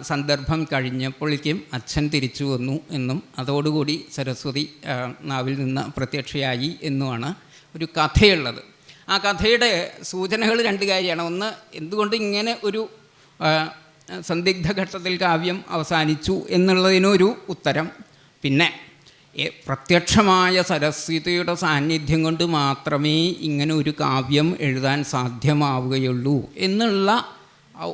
സന്ദർഭം കഴിഞ്ഞപ്പോഴേക്കും അച്ഛൻ തിരിച്ചു വന്നു എന്നും അതോടുകൂടി സരസ്വതി നാവിൽ നിന്ന് പ്രത്യക്ഷയായി എന്നുമാണ് ഒരു കഥയുള്ളത്. ആ കഥയുടെ സൂചനകൾ 2 കാര്യമാണ്. ഒന്ന്, എന്തുകൊണ്ട് ഇങ്ങനെ ഒരു സന്ദിഗ്ധ ഘട്ടത്തിൽ കാവ്യം അവസാനിച്ചു എന്നുള്ളതിനൊരു ഉത്തരം. പിന്നെ പ്രത്യക്ഷമായ സരസ്വതിയുടെ സാന്നിധ്യം കൊണ്ട് മാത്രമേ ഇങ്ങനെ ഒരു കാവ്യം എഴുതാൻ സാധ്യമാവുകയുള്ളൂ എന്നുള്ള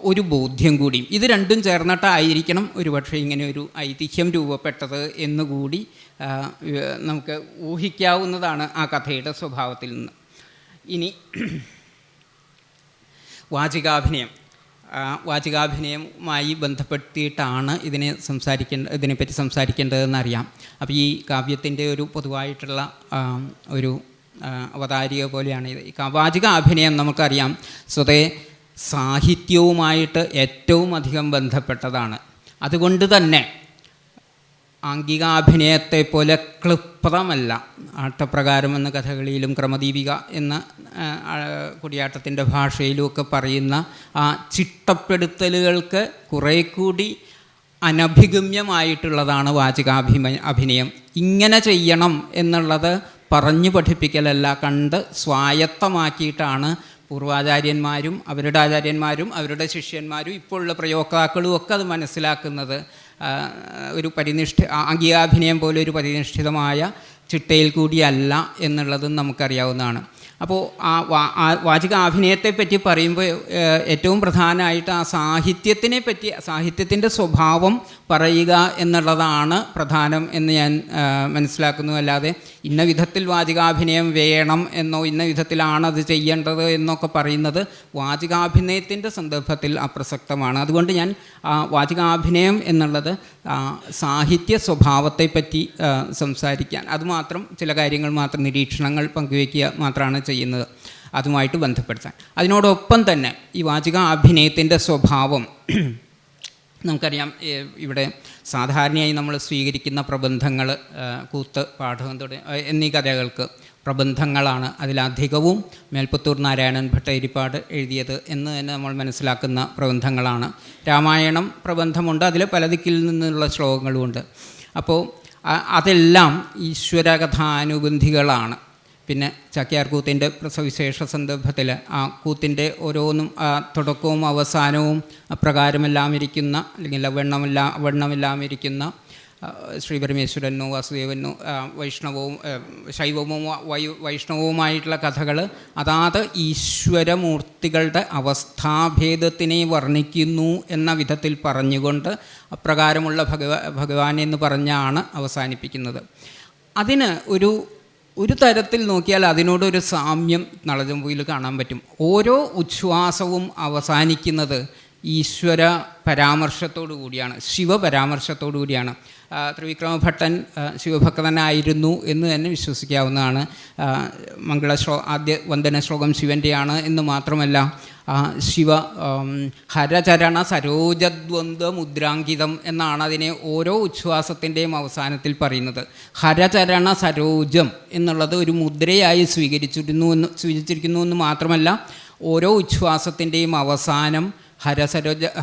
ഒരു ബോധ്യം കൂടി. ഇത് രണ്ടും ചേർന്നിട്ടായിരിക്കണം ഒരുപക്ഷെ ഇങ്ങനെ ഒരു ഐതിഹ്യം രൂപപ്പെട്ടത് എന്നുകൂടി നമുക്ക് ഊഹിക്കാവുന്നതാണ് ആ കഥയുടെ സ്വഭാവത്തിൽ നിന്ന്. ഇനി വാചികാഭിനയവുമായി ബന്ധപ്പെടുത്തിയിട്ടാണ് ഇതിനെപ്പറ്റി സംസാരിക്കേണ്ടതെന്നറിയാം. അപ്പോൾ ഈ കാവ്യത്തിൻ്റെ ഒരു പൊതുവായിട്ടുള്ള ഒരു അവതാരിക പോലെയാണ് ഇത്. വാചികാഭിനയം നമുക്കറിയാം സ്വതേ സാഹിത്യവുമായിട്ട് ഏറ്റവും അധികം ബന്ധപ്പെട്ടതാണ്. അതുകൊണ്ട് തന്നെ ആംഗികാഭിനയത്തെ പോലെ ക്ലിപ്തമല്ല. ആട്ടപ്രകാരം എന്ന കഥകളിയിലും ക്രമദീപിക എന്ന കുടിയാട്ടത്തിൻ്റെ ഭാഷയിലുമൊക്കെ പറയുന്ന ആ ചിട്ടപ്പെടുത്തലുകൾക്ക് കുറേ കൂടി അനഭിഗമ്യമായിട്ടുള്ളതാണ് അഭിനയം. ഇങ്ങനെ ചെയ്യണം എന്നുള്ളത് പറഞ്ഞു പഠിപ്പിക്കലല്ല, കണ്ട് സ്വായത്തമാക്കിയിട്ടാണ് പൂർവാചാര്യന്മാരും അവരുടെ ശിഷ്യന്മാരും ഇപ്പോഴുള്ള പ്രയോക്താക്കളും ഒക്കെ അത് മനസ്സിലാക്കുന്നത്. ഒരു ആംഗികാഭിനയം പോലെ ഒരു പരിനിഷ്ഠിതമായ ചിട്ടയിൽ കൂടിയല്ല എന്നുള്ളതും നമുക്കറിയാവുന്നതാണ്. അപ്പോൾ ആ വാചികാഭിനയത്തെപ്പറ്റി പറയുമ്പോൾ ഏറ്റവും പ്രധാനമായിട്ട് ആ സാഹിത്യത്തിൻ്റെ സ്വഭാവം പറയുക എന്നുള്ളതാണ് പ്രധാനം എന്ന് ഞാൻ മനസ്സിലാക്കുന്നു. അല്ലാതെ ഇന്ന വിധത്തിൽ വാചികാഭിനയം വേണം എന്നോ ഇന്ന വിധത്തിലാണത് ചെയ്യേണ്ടത് എന്നൊക്കെ പറയുന്നത് വാചികാഭിനയത്തിൻ്റെ സന്ദർഭത്തിൽ അപ്രസക്തമാണ്. അതുകൊണ്ട് ഞാൻ വാചികാഭിനയം എന്നുള്ളത് സാഹിത്യ സ്വഭാവത്തെപ്പറ്റി സംസാരിക്കാൻ, അതുമാത്രം ചില കാര്യങ്ങൾ മാത്രം നിരീക്ഷണങ്ങൾ പങ്കുവയ്ക്കുക മാത്രമാണ് ചെയ്യുന്നത്, അതുമായിട്ട് ബന്ധപ്പെടുത്താൻ. അതിനോടൊപ്പം തന്നെ ഈ വാചികാഭിനയത്തിൻ്റെ സ്വഭാവം നമുക്കറിയാം. ഇവിടെ സാധാരണയായി നമ്മൾ സ്വീകരിക്കുന്ന പ്രബന്ധങ്ങൾ, കൂത്ത്, പാഠകം എന്നീ കഥകൾക്ക് പ്രബന്ധങ്ങളാണ് അതിലധികവും മേൽപ്പത്തൂർ നാരായണൻ ഭട്ടതിരിപ്പാട് എഴുതിയത് എന്ന് തന്നെ നമ്മൾ മനസ്സിലാക്കുന്ന പ്രബന്ധങ്ങളാണ്. രാമായണം പ്രബന്ധമുണ്ട്, അതിൽ പല ദിക്കിൽ നിന്നുള്ള ശ്ലോകങ്ങളുമുണ്ട്. അപ്പോൾ അതെല്ലാം ഈശ്വരകഥാനുബന്ധികളാണ്. പിന്നെ ചാക്യാർ കൂത്തിൻ്റെ പ്രസവിശേഷ സന്ദർഭത്തിൽ ആ കൂത്തിൻ്റെ ഓരോന്നും തുടക്കവും അവസാനവും അപ്രകാരമെല്ലാം ഇരിക്കുന്ന, അല്ലെങ്കിൽ വണ്ണമെല്ലാം ഇരിക്കുന്ന ശ്രീപരമേശ്വരനോ വാസുദേവനോ വൈഷ്ണവവും ശൈവവും വൈഷ്ണവവുമായിട്ടുള്ള കഥകൾ അതാത് ഈശ്വരമൂർത്തികളുടെ അവസ്ഥാഭേദത്തിനെ വർണ്ണിക്കുന്നു എന്ന വിധത്തിൽ പറഞ്ഞുകൊണ്ട് അപ്രകാരമുള്ള ഭഗവാൻ എന്ന് പറഞ്ഞാണ് അവസാനിപ്പിക്കുന്നത്. അതിന് ഒരു തരത്തിൽ നോക്കിയാൽ അതിനോടൊരു സാമ്യം നളചമ്പൂയിൽ കാണാൻ പറ്റും. ഓരോ ഉച്ഛ്വാസവും അവസാനിക്കുന്നത് ഈശ്വര പരാമർശത്തോടു കൂടിയാണ്, ശിവപരാമർശത്തോടു കൂടിയാണ്. ത്രിവിക്രമഭട്ടൻ ശിവഭക്തനായിരുന്നു എന്ന് തന്നെ വിശ്വസിക്കാവുന്നതാണ്. ആദ്യ വന്ദന ശ്ലോകം ശിവൻ്റെയാണ് എന്ന് മാത്രമല്ല, ശിവ ഹരചരണ സരോജദ്വന്ദ്വ മുദ്രാങ്കിതം എന്നാണ് അതിനെ ഓരോ ഉച്ഛ്വാസത്തിൻ്റെയും അവസാനത്തിൽ പറയുന്നത്. ഹരചരണ സരോജം എന്നുള്ളത് ഒരു മുദ്രയായി സ്വീകരിച്ചിരിക്കുന്നു എന്ന് മാത്രമല്ല, ഓരോ ഉച്ഛ്വാസത്തിൻ്റെയും അവസാനം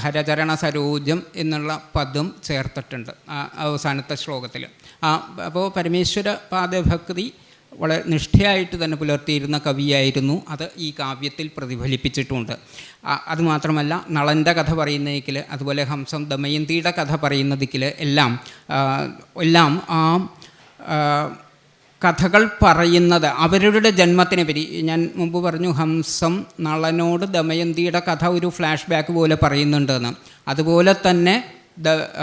ഹരചരണ സരോജം എന്നുള്ള പദം ചേർത്തിട്ടുണ്ട് അവസാനത്തെ ശ്ലോകത്തിൽ. അപ്പോൾ പരമേശ്വര പാദഭക്തി വളരെ നിഷ്ഠയായിട്ട് തന്നെ പുലർത്തിയിരുന്ന കവിയായിരുന്നു. അത് ഈ കാവ്യത്തിൽ പ്രതിഫലിപ്പിച്ചിട്ടുമുണ്ട്. അതുമാത്രമല്ല, നളൻ്റെ കഥ പറയുന്നതിൽ, അതുപോലെ ഹംസം ദമയന്തിയുടെ കഥ പറയുന്നതിൽ എല്ലാം ആ കഥകൾ പറയുന്നത് അവരുടെ ജന്മത്തിനെ പറ്റി. ഞാൻ മുമ്പ് പറഞ്ഞു, ഹംസം നളനോട് ദമയന്തിയുടെ കഥ ഒരു ഫ്ലാഷ് ബാക്ക് പോലെ പറയുന്നുണ്ടെന്ന്. അതുപോലെ തന്നെ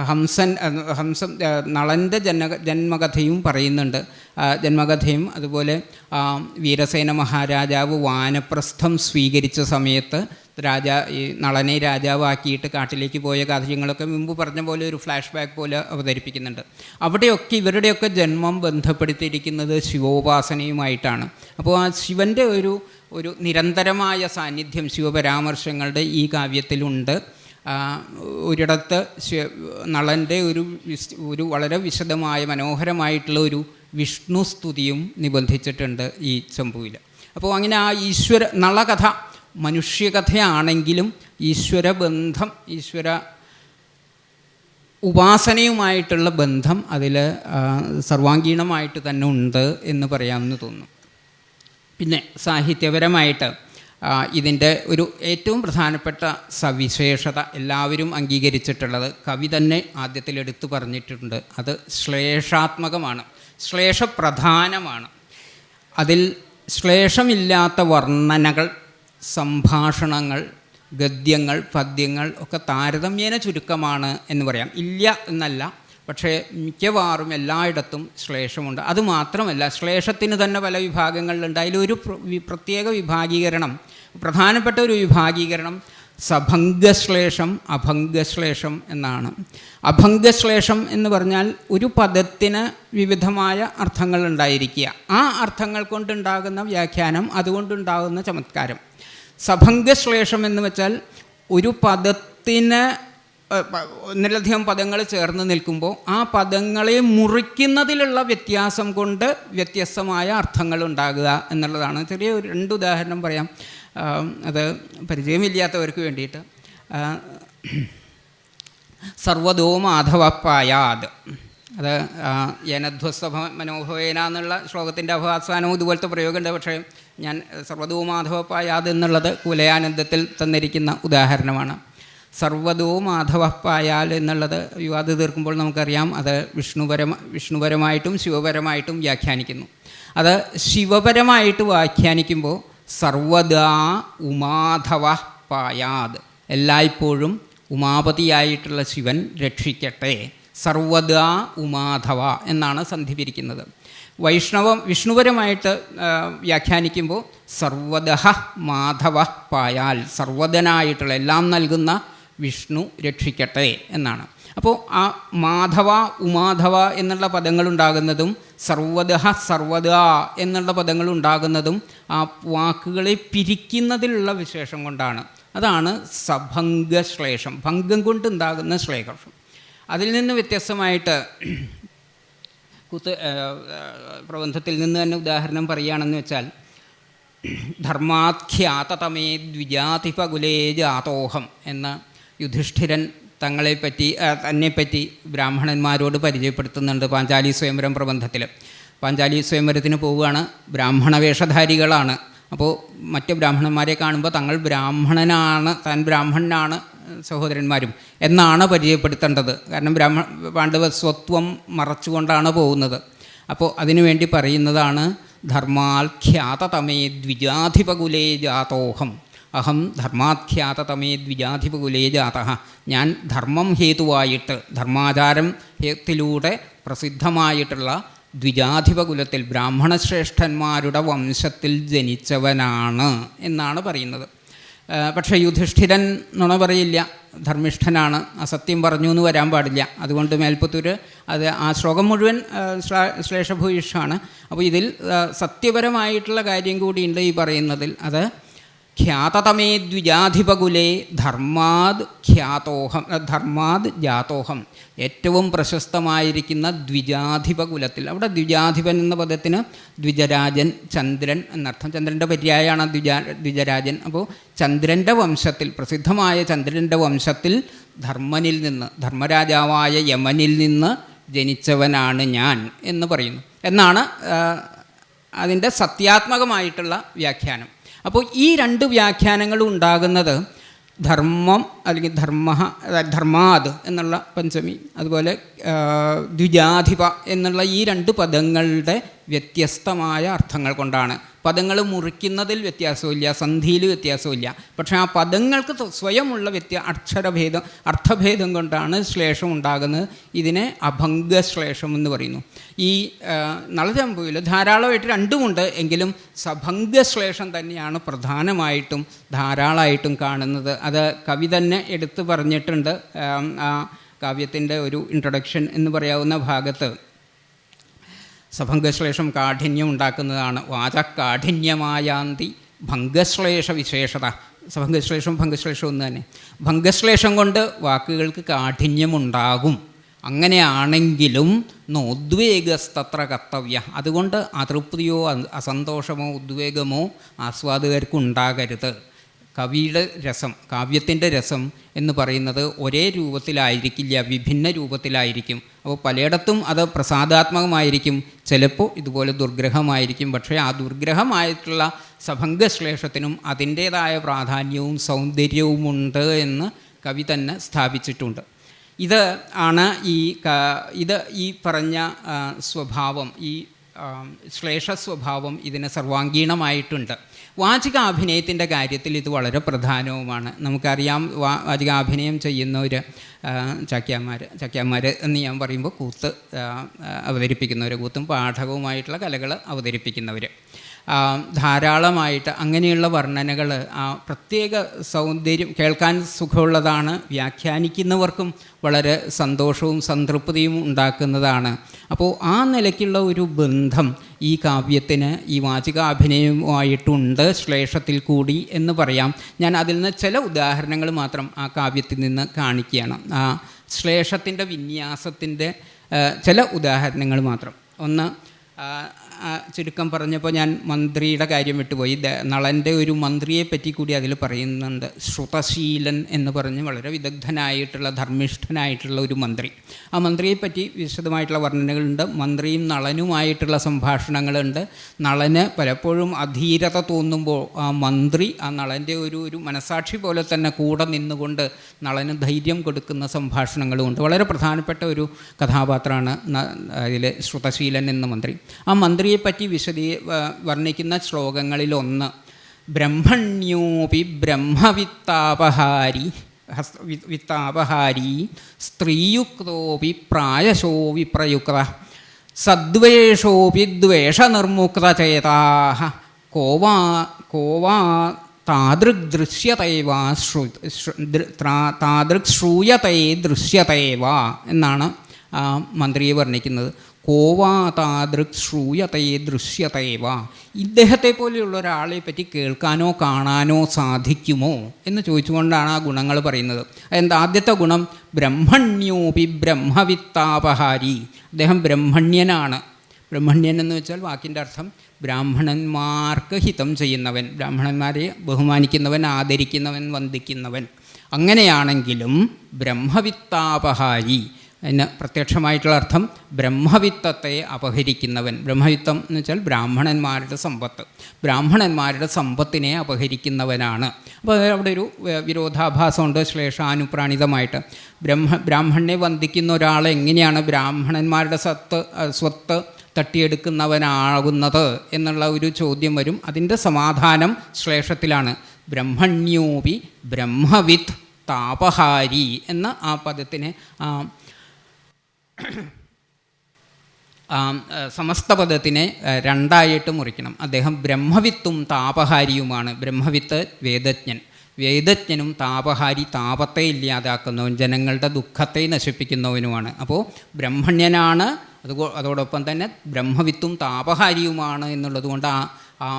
ഹംസം നളൻ്റെ ജന്മകഥയും പറയുന്നുണ്ട്. ജന്മകഥയും അതുപോലെ വീരസേന മഹാരാജാവ് വാനപ്രസ്ഥം സ്വീകരിച്ച സമയത്ത് ഈ നളനെ രാജാവാക്കിയിട്ട് കാട്ടിലേക്ക് പോയ കാര്യങ്ങളൊക്കെ മുമ്പ് പറഞ്ഞ പോലെ ഒരു ഫ്ലാഷ് ബാക്ക് പോലെ അവതരിപ്പിക്കുന്നുണ്ട്. അവിടെയൊക്കെ ഇവരുടെയൊക്കെ ജന്മം ബന്ധപ്പെടുത്തിയിരിക്കുന്നത് ശിവോപാസനയുമായിട്ടാണ്. അപ്പോൾ ആ ശിവൻ്റെ ഒരു നിരന്തരമായ സാന്നിധ്യം ശിവപരാമർശങ്ങളുടെ ഈ കാവ്യത്തിലുണ്ട്. ഒരിടത്ത് നളൻ്റെ ഒരു വളരെ വിശദമായ മനോഹരമായിട്ടുള്ള ഒരു വിഷ്ണു സ്തുതിയും നിബന്ധിച്ചിട്ടുണ്ട് ഈ ചമ്പുവിൽ. അപ്പോൾ അങ്ങനെ ആ നളകഥ മനുഷ്യകഥയാണെങ്കിലും ഈശ്വരബന്ധം, ഈശ്വര ഉപാസനയുമായിട്ടുള്ള ബന്ധം അതിൽ സർവാംഗീണമായിട്ട് തന്നെ ഉണ്ട് എന്ന് പറയാമെന്ന് തോന്നുന്നു. പിന്നെ സാഹിത്യപരമായിട്ട് ഇതിൻ്റെ ഒരു ഏറ്റവും പ്രധാനപ്പെട്ട സവിശേഷത എല്ലാവരും അംഗീകരിച്ചിട്ടുള്ളത് കവി തന്നെ ആദ്യത്തിൽ എടുത്തു പറഞ്ഞിട്ടുണ്ട്. അത് ശ്ലേഷാത്മകമാണ്, ശ്ലേഷപ്രധാനമാണ്. അതിൽ ശ്ലേഷമില്ലാത്ത വർണ്ണനകൾ, സംഭാഷണങ്ങൾ, ഗദ്യങ്ങൾ, പദ്യങ്ങൾ ഒക്കെ താരതമ്യേന ചുരുക്കമാണ് എന്ന് പറയാം. ഇല്ല എന്നല്ല, പക്ഷേ മിക്കവാറും എല്ലായിടത്തും ശ്ലേഷമുണ്ട്. അതുമാത്രമല്ല, ശ്ലേഷത്തിന് തന്നെ പല വിഭാഗങ്ങളിലുണ്ട്. അതിലൊരു പ്രത്യേക വിഭാഗീകരണം, പ്രധാനപ്പെട്ട ഒരു വിഭാഗീകരണം സഭംഗശ്ലേഷം, അഭംഗശ്ലേഷം എന്നാണ്. അഭംഗശ്ലേഷം എന്ന് പറഞ്ഞാൽ ഒരു പദത്തിന് വിവിധമായ അർത്ഥങ്ങൾ ഉണ്ടായിരിക്കുക, ആ അർത്ഥങ്ങൾ കൊണ്ടുണ്ടാകുന്ന വ്യാഖ്യാനം, അതുകൊണ്ടുണ്ടാകുന്ന ചമത്കാരം. സഭംഗശ്ലേഷം എന്ന് വെച്ചാൽ ഒരു പദത്തിന് ഒന്നിലധികം പദങ്ങൾ ചേർന്ന് നിൽക്കുമ്പോൾ ആ പദങ്ങളെ മുറിക്കുന്നതിലുള്ള വ്യത്യാസം കൊണ്ട് വ്യത്യസ്തമായ അർത്ഥങ്ങൾ ഉണ്ടാകുക എന്നുള്ളതാണ്. ചെറിയ 2 ഉദാഹരണം പറയാം, അത് പരിചയമില്ലാത്തവർക്ക് വേണ്ടിയിട്ട്. സർവതോ മാധവപ്പായാത്, അത് യനധ്വസ്ത മനോഭവേന എന്നുള്ള ശ്ലോകത്തിൻ്റെ അവസാനവും ഇതുപോലത്തെ പ്രയോഗമുണ്ട്. പക്ഷേ ഞാൻ സർവതോ മാധവപ്പായാത് എന്നുള്ളത് കുലയാനന്ദത്തിൽ തന്നിരിക്കുന്ന ഉദാഹരണമാണ്. സർവതോ മാധവപ്പായാൽ എന്നുള്ളത് വിവാദം തീർക്കുമ്പോൾ നമുക്കറിയാം അത് വിഷ്ണുപരമായിട്ടും ശിവപരമായിട്ടും വ്യാഖ്യാനിക്കുന്നു. അത് ശിവപരമായിട്ട് വ്യാഖ്യാനിക്കുമ്പോൾ സർവദാ ഉമാധവ പായാത്, എല്ലായ്പ്പോഴും ഉമാപതിയായിട്ടുള്ള ശിവൻ രക്ഷിക്കട്ടെ, സർവദാ ഉമാധവ എന്നാണ് സന്ധി പിരിക്കുന്നത്. വിഷ്ണുപരമായിട്ട് വ്യാഖ്യാനിക്കുമ്പോൾ സർവദഃ മാധവ പായാൽ, സർവദനായിട്ടുള്ള എല്ലാം നൽകുന്ന വിഷ്ണു രക്ഷിക്കട്ടെ എന്നാണ്. അപ്പോൾ ആ മാധവ ഉമാധവ എന്നുള്ള പദങ്ങളുണ്ടാകുന്നതും സർവദഃ സർവദാ എന്നുള്ള പദങ്ങളുണ്ടാകുന്നതും ആ വാക്കുകളെ പിരിക്കുന്നതിലുള്ള വിശേഷം കൊണ്ടാണ്. അതാണ് സഭംഗശ്ലേഷം, ഭംഗം കൊണ്ടുണ്ടാകുന്ന ശ്ലേഷം. അതിൽ നിന്ന് വ്യത്യസ്തമായിട്ട് പ്രബന്ധത്തിൽ നിന്ന് തന്നെ ഉദാഹരണം പറയുകയാണെന്ന് വെച്ചാൽ, ധർമാഖ്യാതതമേ ദ്വിജാതിപകുലേ ജാതോഹം എന്ന യുധിഷ്ഠിരൻ തന്നെപ്പറ്റി ബ്രാഹ്മണന്മാരോട് പരിചയപ്പെടുത്തുന്നുണ്ട് പാഞ്ചാലി സ്വയംവരം പ്രബന്ധത്തിൽ. പാഞ്ചാലി സ്വയംവരത്തിന് പോവുകയാണ്. ബ്രാഹ്മണ വേഷധാരികളാണ്. അപ്പോൾ മറ്റ് ബ്രാഹ്മണന്മാരെ കാണുമ്പോൾ തങ്ങൾ ബ്രാഹ്മണനാണ്, താൻ ബ്രാഹ്മണനാണ് സഹോദരന്മാരും എന്നാണ് പരിചയപ്പെടുത്തേണ്ടത്. കാരണം പാണ്ഡവ സ്വത്വം മറച്ചുകൊണ്ടാണ് പോകുന്നത്. അപ്പോൾ അതിനുവേണ്ടി പറയുന്നതാണ് ധർമാഖ്യാതതമേ ദ്വിജാധിപകുലേ ജാതോഹം അഹം ധർമാഖ്യാതതമേ ദ്വിജാധിപകുലേ ജാതഃ. ഞാൻ ധർമ്മം ഹേതുവായിട്ട്, ധർമാചാരം ഹേത്തിലൂടെ പ്രസിദ്ധമായിട്ടുള്ള ദ്വിജാധിപകുലത്തിൽ ബ്രാഹ്മണശ്രേഷ്ഠന്മാരുടെ വംശത്തിൽ ജനിച്ചവനാണ് എന്നാണ് പറയുന്നത്. പക്ഷേ യുധിഷ്ഠിരൻ നുണ പറയില്ല, ധർമ്മിഷ്ഠനാണ്, അസത്യം പറഞ്ഞു എന്ന് വരാൻ പാടില്ല. അതുകൊണ്ട് മേൽപ്പത്തൂർ അത് ആ ശ്ലോകം മുഴുവൻ ശ്ലേഷഭൂയിഷാണ്. അപ്പോൾ ഇതിൽ സത്യപരമായിട്ടുള്ള കാര്യം കൂടിയുണ്ട് ഈ പറയുന്നതിൽ. അത് ഖ്യാതതമേ ദ്വിജാധിപകുലേ ധർമാദ് ജാതോഹം, ഏറ്റവും പ്രശസ്തമായിരിക്കുന്ന ദ്വിജാധിപകുലത്തിൽ. അവിടെ ദ്വിജാധിപൻ എന്ന പദത്തിന് ദ്വിജരാജൻ, ചന്ദ്രൻ എന്നർത്ഥം. ചന്ദ്രൻ്റെ പര്യായമാണ് ദ്വിജരാജൻ. അപ്പോൾ ചന്ദ്രൻ്റെ വംശത്തിൽ, പ്രസിദ്ധമായ ചന്ദ്രൻ്റെ വംശത്തിൽ ധർമ്മനിൽ നിന്ന്, ധർമ്മരാജാവായ യമനിൽ നിന്ന് ജനിച്ചവനാണ് ഞാൻ എന്ന് പറയുന്നു എന്നാണ് അതിൻ്റെ സത്യാത്മകമായിട്ടുള്ള വ്യാഖ്യാനം. അപ്പോൾ ഈ രണ്ട് വ്യാഖ്യാനങ്ങളും ഉണ്ടാകുന്നത് ധർമ്മം അല്ലെങ്കിൽ ധർമാദ് എന്നുള്ള പഞ്ചമി, അതുപോലെ ദ്വിജാധിപ എന്നുള്ള ഈ രണ്ട് പദങ്ങളുടെ വ്യത്യസ്തമായ അർത്ഥങ്ങൾ കൊണ്ടാണ്. പദങ്ങൾ മുറിക്കുന്നതിൽ വ്യത്യാസമില്ല, സന്ധിയിൽ വ്യത്യാസമില്ല. പക്ഷേ ആ പദങ്ങൾക്ക് സ്വയമുള്ള അർത്ഥഭേദം കൊണ്ടാണ് ശ്ലേഷം ഉണ്ടാകുന്നത്. ഇതിനെ അഭംഗശ്ലേഷം എന്ന് പറയുന്നു. ഈ നളചമ്പുവിൽ ധാരാളമായിട്ട് രണ്ടുമുണ്ട്, എങ്കിലും സഭംഗശ്ലേഷം തന്നെയാണ് പ്രധാനമായിട്ടും ധാരാളമായിട്ടും കാണുന്നത്. അത് കവി തന്നെ എടുത്തു പറഞ്ഞിട്ടുണ്ട്. ആ കാവ്യത്തിൻ്റെ ഒരു ഇൻട്രൊഡക്ഷൻ എന്ന് പറയാവുന്ന ഭാഗത്ത് സഭംഗശ്ലേഷം കാഠിന്യം ഉണ്ടാക്കുന്നതാണ്. വാചകാഠിന്യമായാന്തി ഭംഗശ്ലേഷ വിശേഷത. സഭംഗശ്ലേഷം ഭംഗശ്ലേഷം ഒന്ന് തന്നെ. ഭംഗശ്ലേഷം കൊണ്ട് വാക്കുകൾക്ക് കാഠിന്യമുണ്ടാകും. അങ്ങനെയാണെങ്കിലും നോദ്വേഗസ്തത്ര കർത്തവ്യ. അതുകൊണ്ട് അതൃപ്തിയോ അസന്തോഷമോ ഉദ്വേഗമോ ആസ്വാദകർക്കുണ്ടാകരുത്. കവിയുടെ രസം, കാവ്യത്തിൻ്റെ രസം എന്ന് പറയുന്നത് ഒരേ രൂപത്തിലായിരിക്കില്ല, വിഭിന്ന രൂപത്തിലായിരിക്കും. അപ്പോൾ പലയിടത്തും അത് പ്രസാദാത്മകമായിരിക്കും, ചിലപ്പോൾ ഇതുപോലെ ദുർഗ്രഹമായിരിക്കും. പക്ഷേ ആ ദുർഗ്രഹമായിട്ടുള്ള സഭംഗശ്ലേഷത്തിനും അതിൻ്റേതായ പ്രാധാന്യവും സൗന്ദര്യവുമുണ്ട് എന്ന് കവി തന്നെ സ്ഥാപിച്ചിട്ടുണ്ട്. ഇത് ആണ് ഈ പറഞ്ഞ സ്വഭാവം, ഈ ശ്ലേഷസ്വഭാവം ഇതിന് സർവാംഗീണമായിട്ടുണ്ട്. വാചികാഭിനയത്തിൻ്റെ കാര്യത്തിൽ ഇത് വളരെ പ്രധാനവുമാണ്. നമുക്കറിയാം, വാചികാഭിനയം ചെയ്യുന്നവർ ചാക്യാന്മാർ എന്ന് ഞാൻ പറയുമ്പോൾ കൂത്ത് അവതരിപ്പിക്കുന്നവർ, കൂത്തും പാഠകവുമായിട്ടുള്ള കലകൾ അവതരിപ്പിക്കുന്നവർ ധാരാളമായിട്ട് അങ്ങനെയുള്ള വർണ്ണനകൾ പ്രത്യേക സൗന്ദര്യം, കേൾക്കാൻ സുഖമുള്ളതാണ്, വ്യാഖ്യാനിക്കുന്നവർക്കും വളരെ സന്തോഷവും സംതൃപ്തിയും ഉണ്ടാക്കുന്നതാണ്. അപ്പോൾ ആ നിലയ്ക്കുള്ള ഒരു ബന്ധം ഈ കാവ്യത്തിന് ഈ വാചികാഭിനയവുമായിട്ടുണ്ട് ശ്ലേഷത്തിൽ കൂടി എന്ന് പറയാം. ഞാൻ അതിൽ നിന്ന് ചില ഉദാഹരണങ്ങൾ മാത്രം ആ കാവ്യത്തിൽ നിന്ന് കാണിക്കുകയാണ്. ആ ശ്ലേഷത്തിൻ്റെ വിന്യാസത്തിൻ്റെ ചില ഉദാഹരണങ്ങൾ മാത്രം. ഒന്ന്, ചുരുക്കം പറഞ്ഞപ്പോൾ ഞാൻ മന്ത്രിയുടെ കാര്യം വിട്ടുപോയി. നളൻ്റെ ഒരു മന്ത്രിയെ പറ്റി കൂടി അതിൽ പറയുന്നുണ്ട്. ശ്രുതശീലൻ എന്ന് പറഞ്ഞ് വളരെ വിദഗ്ധനായിട്ടുള്ള ധർമ്മിഷ്ഠനായിട്ടുള്ള ഒരു മന്ത്രി. ആ മന്ത്രിയെപ്പറ്റി വിശദമായിട്ടുള്ള വർണ്ണനകളുണ്ട്. മന്ത്രിയും നളനുമായിട്ടുള്ള സംഭാഷണങ്ങളുണ്ട്. നളന് പലപ്പോഴും അധീരത തോന്നുമ്പോൾ ആ മന്ത്രി ആ നളൻ്റെ ഒരു മനസാക്ഷി പോലെ തന്നെ കൂടെ നിന്നുകൊണ്ട് നളന് ധൈര്യം കൊടുക്കുന്ന സംഭാഷണങ്ങളുമുണ്ട്. വളരെ പ്രധാനപ്പെട്ട ഒരു കഥാപാത്രമാണ് അതിൽ ശ്രുതശീലൻ എന്ന മന്ത്രി. ആ മന്ത്രിയെപ്പറ്റി വർണ്ണിക്കുന്ന ശ്ലോകങ്ങളിലൊന്ന്, ബ്രഹ്മണ്യോപി ബ്രഹ്മവിത്താപഹാരി സ്ത്രീയുക്തോപി പ്രായശോ വിപ്രയുക്ത സദ്വേഷോപി ദ്വേഷനിർമുക്തചേതാഃ കോവാ താദൃക് ശ്രൂയതേ ദൃശ്യതേവാ എന്നാണ് മന്ത്രിയെ വർണ്ണിക്കുന്നത്. കോവാ താദൃക് ശ്രൂയതേ ദൃശ്യതേവാ. ഇദ്ദേഹത്തെ പോലെയുള്ള ഒരാളെ പറ്റി കേൾക്കാനോ കാണാനോ സാധിക്കുമോ എന്ന് ചോദിച്ചുകൊണ്ടാണ് ആ ഗുണങ്ങൾ പറയുന്നത്. എന്താ ആദ്യത്തെ ഗുണം? ബ്രഹ്മണ്യോപി ബ്രഹ്മവിത്താപഹാരി. അദ്ദേഹം ബ്രഹ്മണ്യനാണ്. ബ്രഹ്മണ്യൻ എന്ന് വെച്ചാൽ വാക്കിൻ്റെ അർത്ഥം ബ്രാഹ്മണന്മാർക്ക് ഹിതം ചെയ്യുന്നവൻ, ബ്രാഹ്മണന്മാരെ ബഹുമാനിക്കുന്നവൻ, ആദരിക്കുന്നവൻ, വന്ദിക്കുന്നവൻ. അങ്ങനെയാണെങ്കിലും ബ്രഹ്മവിത്താപഹാരി, അതിന് പ്രത്യക്ഷമായിട്ടുള്ള അർത്ഥം ബ്രഹ്മവിത്തത്തെ അപഹരിക്കുന്നവൻ. ബ്രഹ്മവിത്തം എന്ന് വെച്ചാൽ ബ്രാഹ്മണന്മാരുടെ സമ്പത്ത്, ബ്രാഹ്മണന്മാരുടെ സമ്പത്തിനെ അപഹരിക്കുന്നവനാണ്. അപ്പോൾ അവിടെ ഒരു വിരോധാഭാസമുണ്ട് ശ്ലേഷാനുപ്രാണിതമായിട്ട്. ബ്രാഹ്മണനെ വന്ദിക്കുന്ന ഒരാൾ എങ്ങനെയാണ് ബ്രാഹ്മണന്മാരുടെ സ്വത്ത് തട്ടിയെടുക്കുന്നവനാകുന്നത് എന്നുള്ള ഒരു ചോദ്യം വരും. അതിൻ്റെ സമാധാനം ശ്ലേഷത്തിലാണ്. ബ്രഹ്മണ്യോപി ബ്രഹ്മവിത്ത് താപഹാരി എന്ന ആ പദത്തിനെ സമസ്ത പദത്തിനെ രണ്ടായിട്ട് മുറിക്കണം. അദ്ദേഹം ബ്രഹ്മവിത്തും താപഹാരിയുമാണ്. ബ്രഹ്മവിത്ത് വേദജ്ഞനും താപഹാരി താപത്തെ ഇല്ലാതാക്കുന്നവൻ, ജനങ്ങളുടെ ദുഃഖത്തെ നശിപ്പിക്കുന്നവനുമാണ്. അപ്പോൾ ബ്രഹ്മണ്യനാണ്, അതോടൊപ്പം തന്നെ ബ്രഹ്മവിത്തും താപഹാരിയുമാണ് എന്നുള്ളത് കൊണ്ട് ആ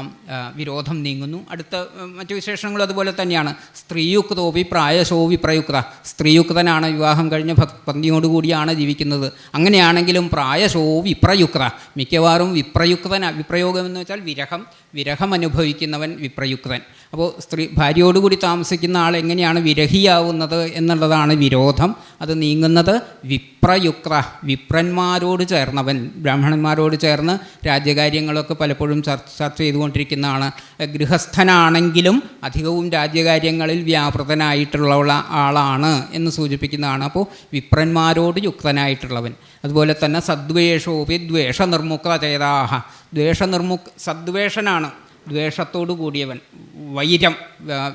വിരോധം നീങ്ങുന്നു. അടുത്ത മറ്റു വിശേഷങ്ങളും അതുപോലെ തന്നെയാണ്. സ്ത്രീയുക്തോപി പ്രായശോ വിപ്രയുക്ത, സ്ത്രീയുക്തനാണ്, വിവാഹം കഴിഞ്ഞ പത്നിയോടുകൂടിയാണ് ജീവിക്കുന്നത്. അങ്ങനെയാണെങ്കിലും പ്രായശോ വിപ്രയുക്ത, മിക്കവാറും വിപ്രയോഗം എന്ന് വെച്ചാൽ വിരഹം അനുഭവിക്കുന്നവൻ വിപ്രയുക്തൻ. അപ്പോൾ ഭാര്യയോടുകൂടി താമസിക്കുന്ന ആൾ എങ്ങനെയാണ് വിരഹിയാവുന്നത് എന്നുള്ളതാണ് വിരോധം. അത് നീങ്ങുന്നത് വിപ്രന്മാരോട് ചേർന്നവൻ, ബ്രാഹ്മണന്മാരോട് ചേർന്ന് രാജ്യകാര്യങ്ങളൊക്കെ പലപ്പോഴും ചർച്ച ചെയ്തുകൊണ്ടിരിക്കുന്നതാണ്. ഗൃഹസ്ഥനാണെങ്കിലും അധികവും രാജ്യകാര്യങ്ങളിൽ വ്യാപൃതനായിട്ടുള്ള ആളാണ് എന്ന് സൂചിപ്പിക്കുന്നതാണ്. അപ്പോൾ വിപ്രന്മാരോട് യുക്തനായിട്ടുള്ളവൻ. അതുപോലെ തന്നെ സദ്വേഷോപി ദ്വേഷനിർമുക്ത ചേതാഹ, സദ്വേഷനാണ്, ദ്വേഷത്തോടു കൂടിയവൻ,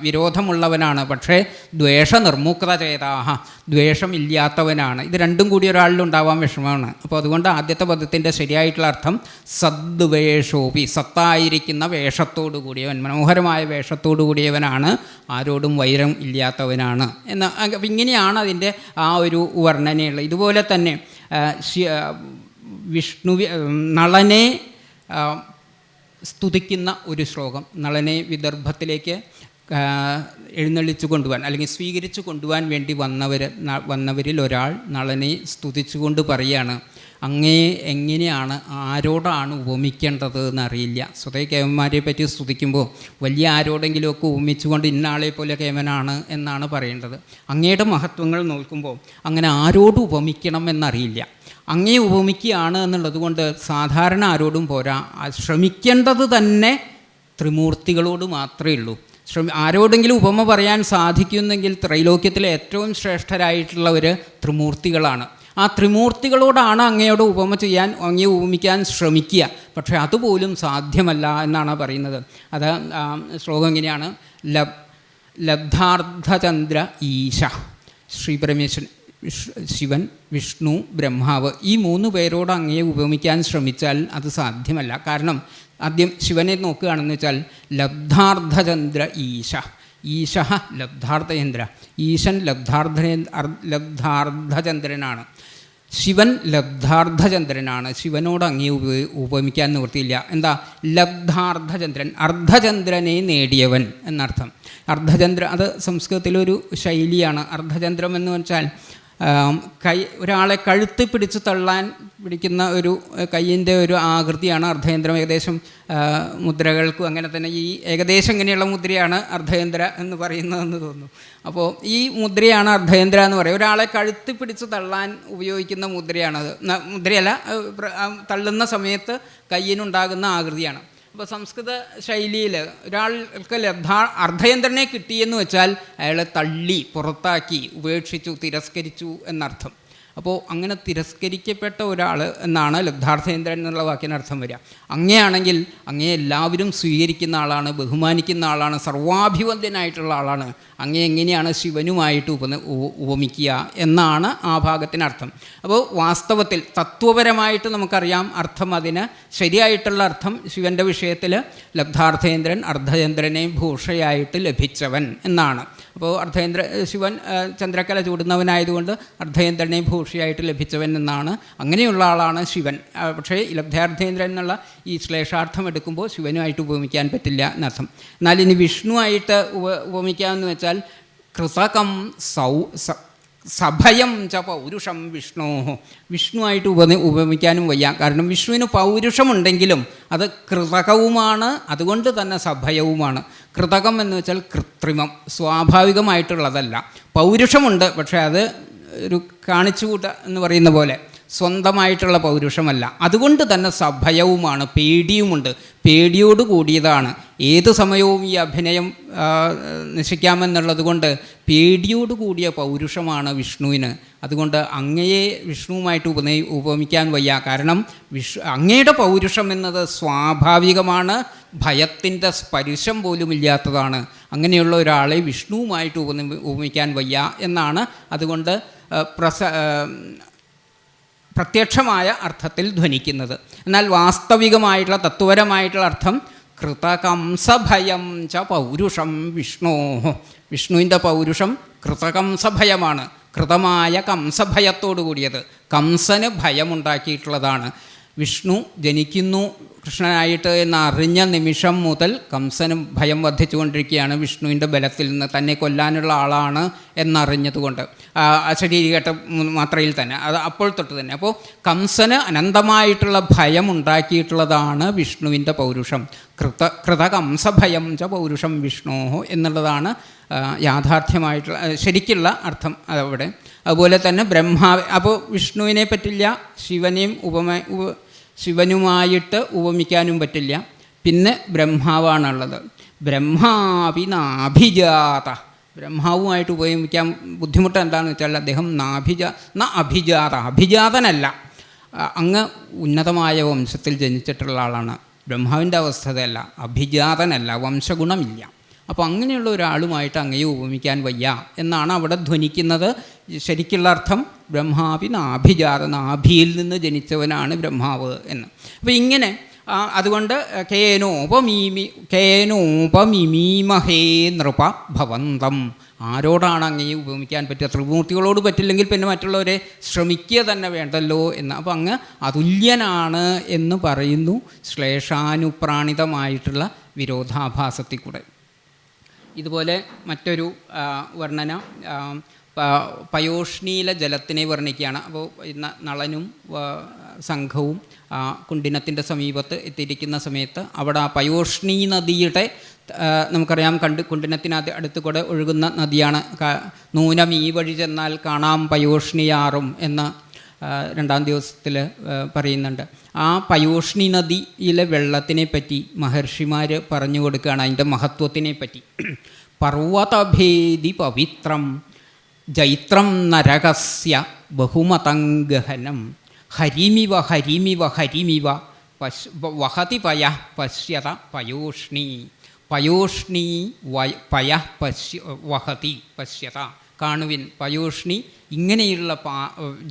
വിരോധമുള്ളവനാണ്. പക്ഷേ ദ്വേഷനിർമുക്ത ചേതാഹ, ദ്വേഷമില്ലാത്തവനാണ്. ഇത് രണ്ടും കൂടി ഒരാളിലുണ്ടാവാൻ വിഷമമാണ്. അപ്പോൾ അതുകൊണ്ട് ആദ്യത്തെ പദത്തിൻ്റെ ശരിയായിട്ടുള്ള അർത്ഥം സദ്വേഷോപി, സത്തായിരിക്കുന്ന വേഷത്തോടു കൂടിയവൻ, മനോഹരമായ വേഷത്തോടു കൂടിയവനാണ്, ആരോടും വൈരം ഇല്ലാത്തവനാണ് എന്ന്. അപ്പം ഇങ്ങനെയാണ് അതിൻ്റെ ആ ഒരു വർണ്ണനയുള്ളത്. ഇതുപോലെ തന്നെ നളനെ സ്തുതിക്കുന്ന ഒരു ശ്ലോകം, നളനെ വിദർഭത്തിലേക്ക് എഴുന്നള്ളിച്ചു കൊണ്ടുപോകാൻ അല്ലെങ്കിൽ സ്വീകരിച്ചു കൊണ്ടുപോകാൻ വേണ്ടി വന്നവരിൽ ഒരാൾ നളനെ സ്തുതിച്ചുകൊണ്ട് പറയുകയാണ്, അങ്ങേ എങ്ങനെയാണ്, ആരോടാണ് ഉപമിക്കേണ്ടത് എന്നറിയില്ല. സ്വതേ കേവന്മാരെ പറ്റി സ്തുതിക്കുമ്പോൾ വലിയ ആരോടെങ്കിലുമൊക്കെ ഉപമിച്ചുകൊണ്ട് ഇന്നാളെ പോലെ കേവനാണ് എന്നാണ് പറയേണ്ടത്. അങ്ങയുടെ മഹത്വങ്ങൾ നോക്കുമ്പോൾ അങ്ങനെ ആരോട് ഉപമിക്കണം എന്നറിയില്ല. അങ്ങേ ഉപമിക്കുകയാണ് എന്നുള്ളത് കൊണ്ട് സാധാരണ ആരോടും പോരാ, ശ്രമിക്കേണ്ടത് തന്നെ ത്രിമൂർത്തികളോട് മാത്രമേ ഉള്ളൂ. ആരോടെങ്കിലും ഉപമ പറയാൻ സാധിക്കുന്നെങ്കിൽ ത്രൈലോക്യത്തിലെ ഏറ്റവും ശ്രേഷ്ഠരായിട്ടുള്ളവർ ത്രിമൂർത്തികളാണ്. ആ ത്രിമൂർത്തികളോടാണ് അങ്ങയോട് ഉപമ ചെയ്യാൻ, അങ്ങയെ ഉപമിക്കാൻ ശ്രമിക്കുക. പക്ഷേ അതുപോലും സാധ്യമല്ല എന്നാണ് പറയുന്നത്. അത് ശ്ലോകം എങ്ങനെയാണ്? ലബ്ധാർദ്ധചന്ദ്ര ഈശ, ശ്രീപരമേശ്വരൻ, ശിവൻ, വിഷ്ണു, ബ്രഹ്മാവ്, ഈ മൂന്ന് പേരോട് അങ്ങയെ ഉപമിക്കാൻ ശ്രമിച്ചാൽ അത് സാധ്യമല്ല. കാരണം ആദ്യം ശിവനെ നോക്കുകയാണെന്ന് വെച്ചാൽ ലബ്ധാർദ്ധചന്ദ്ര ഈശ, ഈശ ലബ്ധാർദ്ധചന്ദ്ര, ഈശൻ ലബ്ധാർദ്ധചന്ദ്രനാണ്, ശിവൻ ലബ്ധാർദ്ധചന്ദ്രനാണ്. ശിവനോട് അങ്ങേ ഉപമിക്കാൻ നിവൃത്തിയില്ല. എന്താ? ലബ്ധാർദ്ധചന്ദ്രൻ, അർദ്ധചന്ദ്രനെ നേടിയവൻ എന്നർത്ഥം. അത് സംസ്കൃതത്തിലൊരു ശൈലിയാണ്. അർദ്ധചന്ദ്രം എന്ന് വെച്ചാൽ ഒരാളെ കഴുത്ത് പിടിച്ച് തള്ളാൻ പിടിക്കുന്ന ഒരു കയ്യിൻ്റെ ഒരു ആകൃതിയാണ് അർദ്ധചന്ദ്രം. ഏകദേശം മുദ്രകൾക്കും അങ്ങനെ തന്നെ ഈ ഏകദേശം ഇങ്ങനെയുള്ള മുദ്രയാണ് അർദ്ധചന്ദ്ര എന്ന് പറയുന്നതെന്ന് തോന്നുന്നു. അപ്പോൾ ഈ മുദ്രയാണ് അർദ്ധചന്ദ്ര എന്ന് പറയും. ഒരാളെ കഴുത്ത് പിടിച്ച് തള്ളാൻ ഉപയോഗിക്കുന്ന മുദ്രയാണത്. മുദ്രയല്ല, തള്ളുന്ന സമയത്ത് കയ്യിനുണ്ടാകുന്ന ആകൃതിയാണ്. അപ്പോൾ സംസ്കൃത ശൈലിയിൽ ഒരാൾക്ക് അർദ്ധചന്ദ്രനെ കിട്ടിയെന്ന് വെച്ചാൽ അയാളെ തള്ളി, പുറത്താക്കി, ഉപേക്ഷിച്ചു, തിരസ്കരിച്ചു എന്നർത്ഥം. അപ്പോൾ അങ്ങനെ തിരസ്കരിക്കപ്പെട്ട ഒരാൾ എന്നാണ് ലബ്ധാർത്ഥേന്ദ്രൻ എന്നുള്ള വാക്കിനർത്ഥം വരിക. അങ്ങനെയാണെങ്കിൽ അങ്ങേ എല്ലാവരും സ്വീകരിക്കുന്ന ആളാണ്, ബഹുമാനിക്കുന്ന ആളാണ്, സർവാഭിവന്ദ്യനായിട്ടുള്ള ആളാണ്. അങ്ങേ എങ്ങനെയാണ് ശിവനുമായിട്ട് ഉപമിക്കുക എന്നാണ് ആ ഭാഗത്തിനർത്ഥം. അപ്പോൾ വാസ്തവത്തിൽ തത്വപരമായിട്ട് നമുക്കറിയാം അർത്ഥം. അതിന് ശരിയായിട്ടുള്ള അർത്ഥം ശിവൻ്റെ വിഷയത്തിൽ ലബ്ധാർത്ഥേന്ദ്രൻ അർദ്ധചന്ദ്രനെ ഭൂഷയായിട്ട് ലഭിച്ചവൻ എന്നാണ്. അപ്പോൾ ശിവൻ ചന്ദ്രക്കല ചൂടുന്നവനായതുകൊണ്ട് അർദ്ധചന്ദ്രനെ ഭൂഷിയായിട്ട് ലഭിച്ചവൻ എന്നാണ്. അങ്ങനെയുള്ള ആളാണ് ശിവൻ. പക്ഷേ ലബ്ധാർത്ഥേന്ദ്രൻ എന്നുള്ള ഈ ശ്ലേഷാർത്ഥം എടുക്കുമ്പോൾ ശിവനുമായിട്ട് ഉപമിക്കാൻ പറ്റില്ല എന്നർത്ഥം. എന്നാൽ ഇനി വിഷ്ണുവായിട്ട് ഉപമിക്കാമെന്ന് വെച്ചാൽ കൃതകം സഭയം ച പൗരുഷം വിഷ്ണോ, വിഷ്ണുവായിട്ട് ഉപമിക്കാനും വയ്യ. കാരണം വിഷ്ണുവിന് പൗരുഷമുണ്ടെങ്കിലും അത് കൃതകവുമാണ്, അതുകൊണ്ട് തന്നെ സഭയവുമാണ്. കൃതകം എന്ന് വെച്ചാൽ കൃത്രിമം, സ്വാഭാവികമായിട്ടുള്ളതല്ല. പൗരുഷമുണ്ട്, പക്ഷേ അത് ഒരു കാണിച്ചുകൂട്ട എന്ന് പറയുന്ന പോലെ സ്വന്തമായിട്ടുള്ള പൗരുഷമല്ല. അതുകൊണ്ട് തന്നെ സഭയവുമാണ്, പേടിയുമുണ്ട്, പേടിയോട് കൂടിയതാണ്. ഏത് സമയവും ഈ അഭിനയം നശിക്കാമെന്നുള്ളത് കൊണ്ട് പേടിയോട് കൂടിയ പൗരുഷമാണ് വിഷ്ണുവിന്. അതുകൊണ്ട് അങ്ങയെ വിഷ്ണുവുമായിട്ട് ഉപമിക്കാൻ വയ്യ. കാരണം അങ്ങയുടെ പൗരുഷം എന്നത് സ്വാഭാവികമാണ്, ഭയത്തിൻ്റെ സ്പർശം പോലും ഇല്ലാത്തതാണ്. അങ്ങനെയുള്ള ഒരാളെ വിഷ്ണുവുമായിട്ട് ഉപമിക്കാൻ വയ്യ എന്നാണ് അതുകൊണ്ട് പ്രത്യക്ഷമായ അർത്ഥത്തിൽ ധ്വനിക്കുന്നത്. എന്നാൽ വാസ്തവികമായിട്ടുള്ള തത്വപരമായിട്ടുള്ള അർത്ഥം കൃതകംസഭയം ച പൗരുഷം വിഷ്ണോ. വിഷ്ണുവിൻ്റെ പൗരുഷം കൃതകംസഭയമാണ്, കൃതമായ കംസഭയത്തോടു കൂടിയത്, കംസന് ഭയമുണ്ടാക്കിയിട്ടുള്ളതാണ്. വിഷ്ണു ജനിക്കുന്നു കൃഷ്ണനായിട്ട് എന്നറിഞ്ഞ നിമിഷം മുതൽ കംസന് ഭയം വർദ്ധിച്ചുകൊണ്ടിരിക്കുകയാണ്. വിഷ്ണുവിൻ്റെ ബലത്തിൽ നിന്ന് തന്നെ കൊല്ലാനുള്ള ആളാണ് എന്നറിഞ്ഞതുകൊണ്ട് ശരീരഘട്ട മാത്രയിൽ തന്നെ അത് അപ്പോൾ തൊട്ട് തന്നെ. അപ്പോൾ കംസന് അനന്തമായിട്ടുള്ള ഭയം ഉണ്ടാക്കിയിട്ടുള്ളതാണ് വിഷ്ണുവിൻ്റെ പൗരുഷം. കൃതകംസഭയം ച പൗരുഷം വിഷ്ണോ എന്നുള്ളതാണ് യാഥാർത്ഥ്യമായിട്ടുള്ള ശരിക്കുള്ള അർത്ഥം അവിടെ. അതുപോലെ തന്നെ അപ്പോൾ വിഷ്ണുവിനെ പറ്റില്ല, ശിവനുമായിട്ട് ഉപമിക്കാനും പറ്റില്ല. പിന്നെ ബ്രഹ്മാവാണുള്ളത്. ബ്രഹ്മാവിനാഭിജാത, ബ്രഹ്മാവുമായിട്ട് ഉപയോഗിക്കാൻ ബുദ്ധിമുട്ട് എന്താണെന്ന് വെച്ചാൽ അദ്ദേഹം അഭിജാതനല്ല, അങ്ങ് ഉന്നതമായ വംശത്തിൽ ജനിച്ചിട്ടുള്ള ആളാണ്. ബ്രഹ്മാവിൻ്റെ അവസ്ഥതയല്ല, അഭിജാതനല്ല, വംശഗുണമില്ല. അപ്പോൾ അങ്ങനെയുള്ള ഒരാളുമായിട്ട് അങ്ങയെ ഉപമിക്കാൻ വയ്യ എന്നാണ് അവിടെ ധ്വനിക്കുന്നത്. ശരിക്കുള്ള അർത്ഥം ബ്രഹ്മാവിനാഭിജാത, നാഭിയിൽ നിന്ന് ജനിച്ചവനാണ് ബ്രഹ്മാവ് എന്ന്. അപ്പോൾ ഇങ്ങനെ അതുകൊണ്ട് കേനോപമിമീമഹേ നൃപ ഭവന്തം, ആരോടാണ് അങ്ങയെ ഉപമിക്കാൻ പറ്റുക? ത്രിമൂർത്തികളോട് പറ്റില്ലെങ്കിൽ പിന്നെ മറ്റുള്ളവരെ ശ്രമിക്കുക തന്നെ വേണ്ടല്ലോ എന്ന്. അപ്പോൾ അങ്ങ് അതുല്യനാണ് എന്ന് പറയുന്നു ശ്ലേഷാനുപ്രാണിതമായിട്ടുള്ള വിരോധാഭാസത്തിൽ കൂടെ. ഇതുപോലെ മറ്റൊരു വർണ്ണന പയോഷ്ണീല ജലത്തിനെ വർണ്ണിക്കുകയാണ്. അപ്പോൾ നളനും സംഘവും കുണ്ഡിനത്തിൻ്റെ സമീപത്ത് എത്തിയിരിക്കുന്ന സമയത്ത് അവിടെ ആ പയോഷ്ണീ നദിയുടെ നമുക്കറിയാം കുണ്ഡിനത്തിന് അടുത്ത് കൂടെ ഒഴുകുന്ന നദിയാണ്. നൂനം ഈ വഴി ചെന്നാൽ കാണാം പയോഷ്ണിയാറും എന്ന് രണ്ടാം ദിവസത്തിൽ പറയുന്നുണ്ട്. ആ പയോഷ്ണി നദിയിലെ വെള്ളത്തിനെ പറ്റി മഹർഷിമാർ പറഞ്ഞു കൊടുക്കുകയാണ്, അതിൻ്റെ മഹത്വത്തിനെ പറ്റി. പർവ്വതഭേദി പവിത്രം ജൈത്രം നരകസ്യ ബഹുമതംഗഹനം ഹരിമിവ ഹരിമിവ ഹരിമിവ വഹതി പയ പശ്യത പയോഷ്ണി പയോഷ്ണി പയ വഹതി പശ്യത. കാണുവിൻ, പയോഷ്ണി ഇങ്ങനെയുള്ള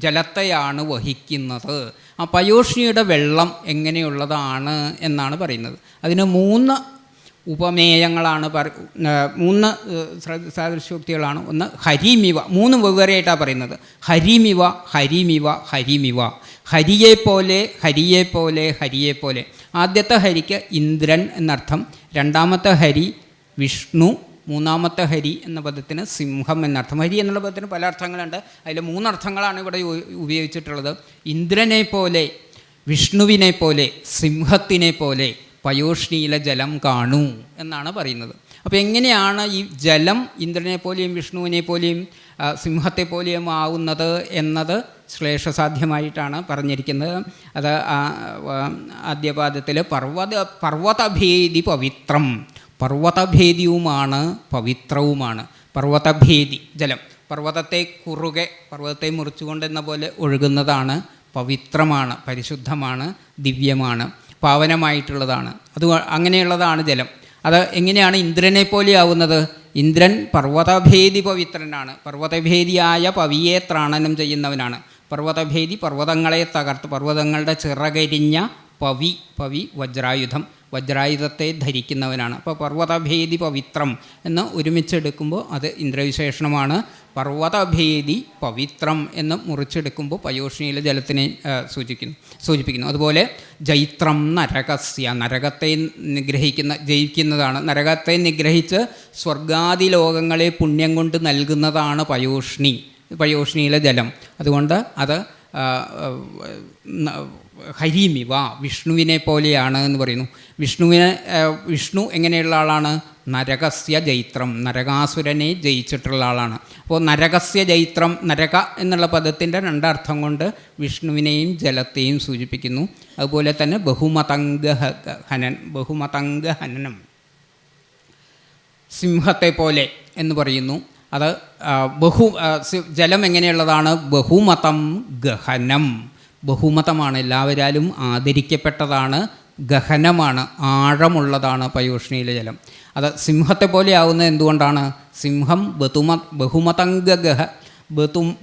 ജലത്തെയാണ് വഹിക്കുന്നത്. ആ പയോഷ്ണിയുടെ വെള്ളം എങ്ങനെയുള്ളതാണ് എന്നാണ് പറയുന്നത്. അതിന് 3 ഉപമേയങ്ങളാണ്, 3 സാദൃശ്യോക്തികളാണ്. ഒന്ന് ഹരിമിവ, 3 വെവ്വേറെയായിട്ടാണ് പറയുന്നത്. ഹരിമിവ ഹരിമിവ ഹരിമിവ, ഹരിയെപ്പോലെ ഹരിയെപ്പോലെ ഹരിയെപ്പോലെ. ആദ്യത്തെ ഹരിക്ക് ഇന്ദ്രൻ എന്നർത്ഥം, രണ്ടാമത്തെ ഹരി വിഷ്ണു, മൂന്നാമത്തെ ഹരി എന്ന പദത്തിന് സിംഹം എന്നർത്ഥം. ഹരി എന്നുള്ള പദത്തിന് പല അർത്ഥങ്ങളുണ്ട്, അതിൽ 3 അർത്ഥങ്ങളാണ് ഇവിടെ ഉപയോഗിച്ചിട്ടുള്ളത്. ഇന്ദ്രനെ പോലെ, വിഷ്ണുവിനെ പോലെ, സിംഹത്തിനെ പോലെ പയോഷ്ണിയിലെ ജലം കാണൂ എന്നാണ് പറയുന്നത്. അപ്പോൾ എങ്ങനെയാണ് ഈ ജലം ഇന്ദ്രനെ പോലെയും വിഷ്ണുവിനെ പോലെയും സിംഹത്തെ പോലെയും ആവുന്നത് എന്നത് ശ്ലേഷസാധ്യമായിട്ടാണ് പറഞ്ഞിരിക്കുന്നത്. അത് ആദ്യപാദത്തിൽ പർവ്വതഭേദി പവിത്രം, പർവ്വതഭേദിയുമാണ് പവിത്രവുമാണ്. പർവ്വതഭേദി ജലം, പർവ്വതത്തെ കുറുകെ, പർവ്വതത്തെ മുറിച്ചുകൊണ്ടെന്ന പോലെ ഒഴുകുന്നതാണ്, പവിത്രമാണ്, പരിശുദ്ധമാണ്, ദിവ്യമാണ്, പാവനമായിട്ടുള്ളതാണ്. അത് അങ്ങനെയുള്ളതാണ് ജലം. അത് എങ്ങനെയാണ് ഇന്ദ്രനെ പോലെയാവുന്നത്? ഇന്ദ്രൻ പർവ്വതഭേദി പവിത്രനാണ്, പർവ്വതഭേദിയായ പവിയെ ത്രാണനം ചെയ്യുന്നവനാണ്. പർവ്വതഭേദി പർവ്വതങ്ങളെ തകർത്ത്, പർവ്വതങ്ങളുടെ ചിറകരിഞ്ഞ പവി വജ്രായുധം, വജ്രായുധത്തെ ധരിക്കുന്നവനാണ്. അപ്പോൾ പർവ്വതഭേദി പവിത്രം എന്ന് ഒരുമിച്ചെടുക്കുമ്പോൾ അത് ഇന്ദ്രവിശേഷണമാണ്. പർവ്വതഭേദി പവിത്രം എന്ന് മുറിച്ചെടുക്കുമ്പോൾ പയോഷ്ണിയിലെ ജലത്തിനെ സൂചിപ്പിക്കുന്നു. അതുപോലെ ജൈത്രം നരകസ്യ, നരകത്തെ ജയിക്കുന്നതാണ്. നരകത്തെ നിഗ്രഹിച്ച് സ്വർഗാദി ലോകങ്ങളെ പുണ്യം കൊണ്ട് നൽകുന്നതാണ് പയോഷ്ണിയിലെ ജലം. അതുകൊണ്ട് അത് ഹരിമിവ, വിഷ്ണുവിനെ പോലെയാണ് എന്ന് പറയുന്നു. വിഷ്ണു എങ്ങനെയുള്ള ആളാണ്? നരകസ്യ ജൈത്രം, നരകാസുരനെ ജയിച്ചിട്ടുള്ള ആളാണ്. അപ്പോൾ നരകസ്യ ജൈത്രം, നരക എന്നുള്ള പദത്തിൻ്റെ രണ്ടർത്ഥം കൊണ്ട് വിഷ്ണുവിനെയും ജലത്തെയും സൂചിപ്പിക്കുന്നു. അതുപോലെ തന്നെ ബഹുമതംഗ ഹനനം, സിംഹത്തെ പോലെ എന്ന് പറയുന്നു. അത് ജലം എങ്ങനെയുള്ളതാണ്? ബഹുമതം ഗഹനം, ബഹുമതമാണ്, എല്ലാവരാലും ആദരിക്കപ്പെട്ടതാണ്, ഗഹനമാണ്, ആഴമുള്ളതാണ് പയോഷ്ണിയിലെ ജലം. അത് സിംഹത്തെ പോലെ ആവുന്നത് എന്തുകൊണ്ടാണ്? സിംഹം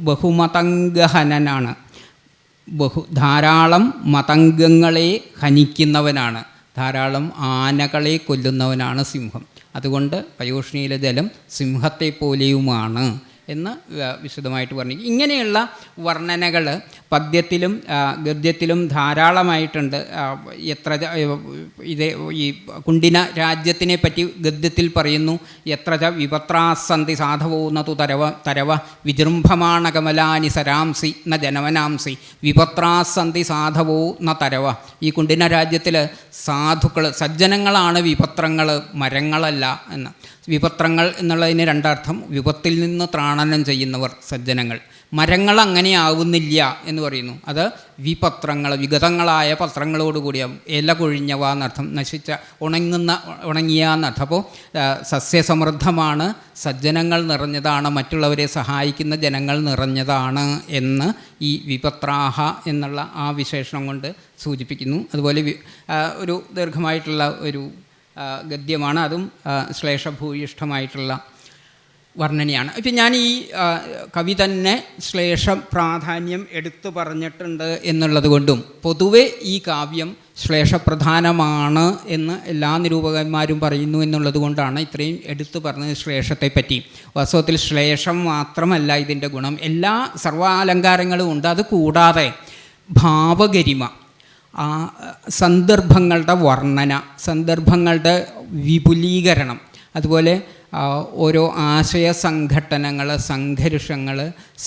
ബഹുമതംഗഹനനാണ്, ധാരാളം മതംഗങ്ങളെ ഹനിക്കുന്നവനാണ്, ധാരാളം ആനകളെ കൊല്ലുന്നവനാണ് സിംഹം. അതുകൊണ്ട് പയോഷ്ണിയിലെ ജലം സിംഹത്തെ പോലെയുമാണ് എന്ന് വിശദമായിട്ട് പറഞ്ഞു. ഇങ്ങനെയുള്ള വർണ്ണനകൾ പദ്യത്തിലും ഗദ്യത്തിലും ധാരാളമായിട്ടുണ്ട്. ഇത് ഈ കുണ്ടിന രാജ്യത്തിനെ പറ്റി ഗദ്യത്തിൽ പറയുന്നു. എത്ര വിപത്രാസന്തി സാധവോ നതു തരവ വിജൃംഭമാണകമലാനി സരാംസി ന ജനവനാംസി വിപത്രാസന്തി സാധവോ ന തരവ. ഈ കുണ്ടിന രാജ്യത്തിൽ സാധുക്കൾ, സജ്ജനങ്ങളാണ് വിപത്രങ്ങൾ, മരങ്ങളല്ല എന്ന്. വിപത്രങ്ങൾ എന്നുള്ളതിന് രണ്ടർത്ഥം. വിപത്തിൽ നിന്ന് ത്രാണനം ചെയ്യുന്നവർ സജ്ജനങ്ങൾ. മരങ്ങൾ അങ്ങനെ ആവുന്നില്ല എന്ന് പറയുന്നു. അത് വിപത്രങ്ങൾ, വിഗതങ്ങളായ പത്രങ്ങളോടുകൂടിയ, ഇല കൊഴിഞ്ഞവ എന്നർത്ഥം, നശിച്ച ഉണങ്ങിയ എന്നർത്ഥം. അപ്പോൾ സസ്യസമൃദ്ധമാണ്, സജ്ജനങ്ങൾ നിറഞ്ഞതാണ്, മറ്റുള്ളവരെ സഹായിക്കുന്ന ജനങ്ങൾ നിറഞ്ഞതാണ് എന്ന് ഈ വിപത്രാഹ എന്നുള്ള ആ വിശേഷണം കൊണ്ട് സൂചിപ്പിക്കുന്നു. അതുപോലെ ഒരു ദീർഘമായിട്ടുള്ള ഒരു ഗദ്യമാണ്, അതും ശ്ലേഷഭൂയിഷ്ഠമായിട്ടുള്ള വർണ്ണനയാണ്. ഇപ്പം ഞാൻ ഈ കവി തന്നെ ശ്ലേഷ പ്രാധാന്യം എടുത്തു പറഞ്ഞിട്ടുണ്ട് എന്നുള്ളത് കൊണ്ടും പൊതുവെ ഈ കാവ്യം ശ്ലേഷപ്രധാനമാണ് എന്ന് എല്ലാ നിരൂപകന്മാരും പറയുന്നു എന്നുള്ളത് കൊണ്ടാണ് ഇത്രയും എടുത്തു പറഞ്ഞത് ശ്ലേഷത്തെ പറ്റി. വാസ്തവത്തിൽ ശ്ലേഷം മാത്രമല്ല ഇതിൻ്റെ ഗുണം, എല്ലാ സർവാലങ്കാരങ്ങളും ഉണ്ട്. അത് കൂടാതെ ഭാവഗരിമ, സന്ദർഭങ്ങളുടെ വർണ്ണന, സന്ദർഭങ്ങളുടെ വിപുലീകരണം, അതുപോലെ ഓരോ ആശയ സംഘട്ടനങ്ങൾ, സംഘർഷങ്ങൾ,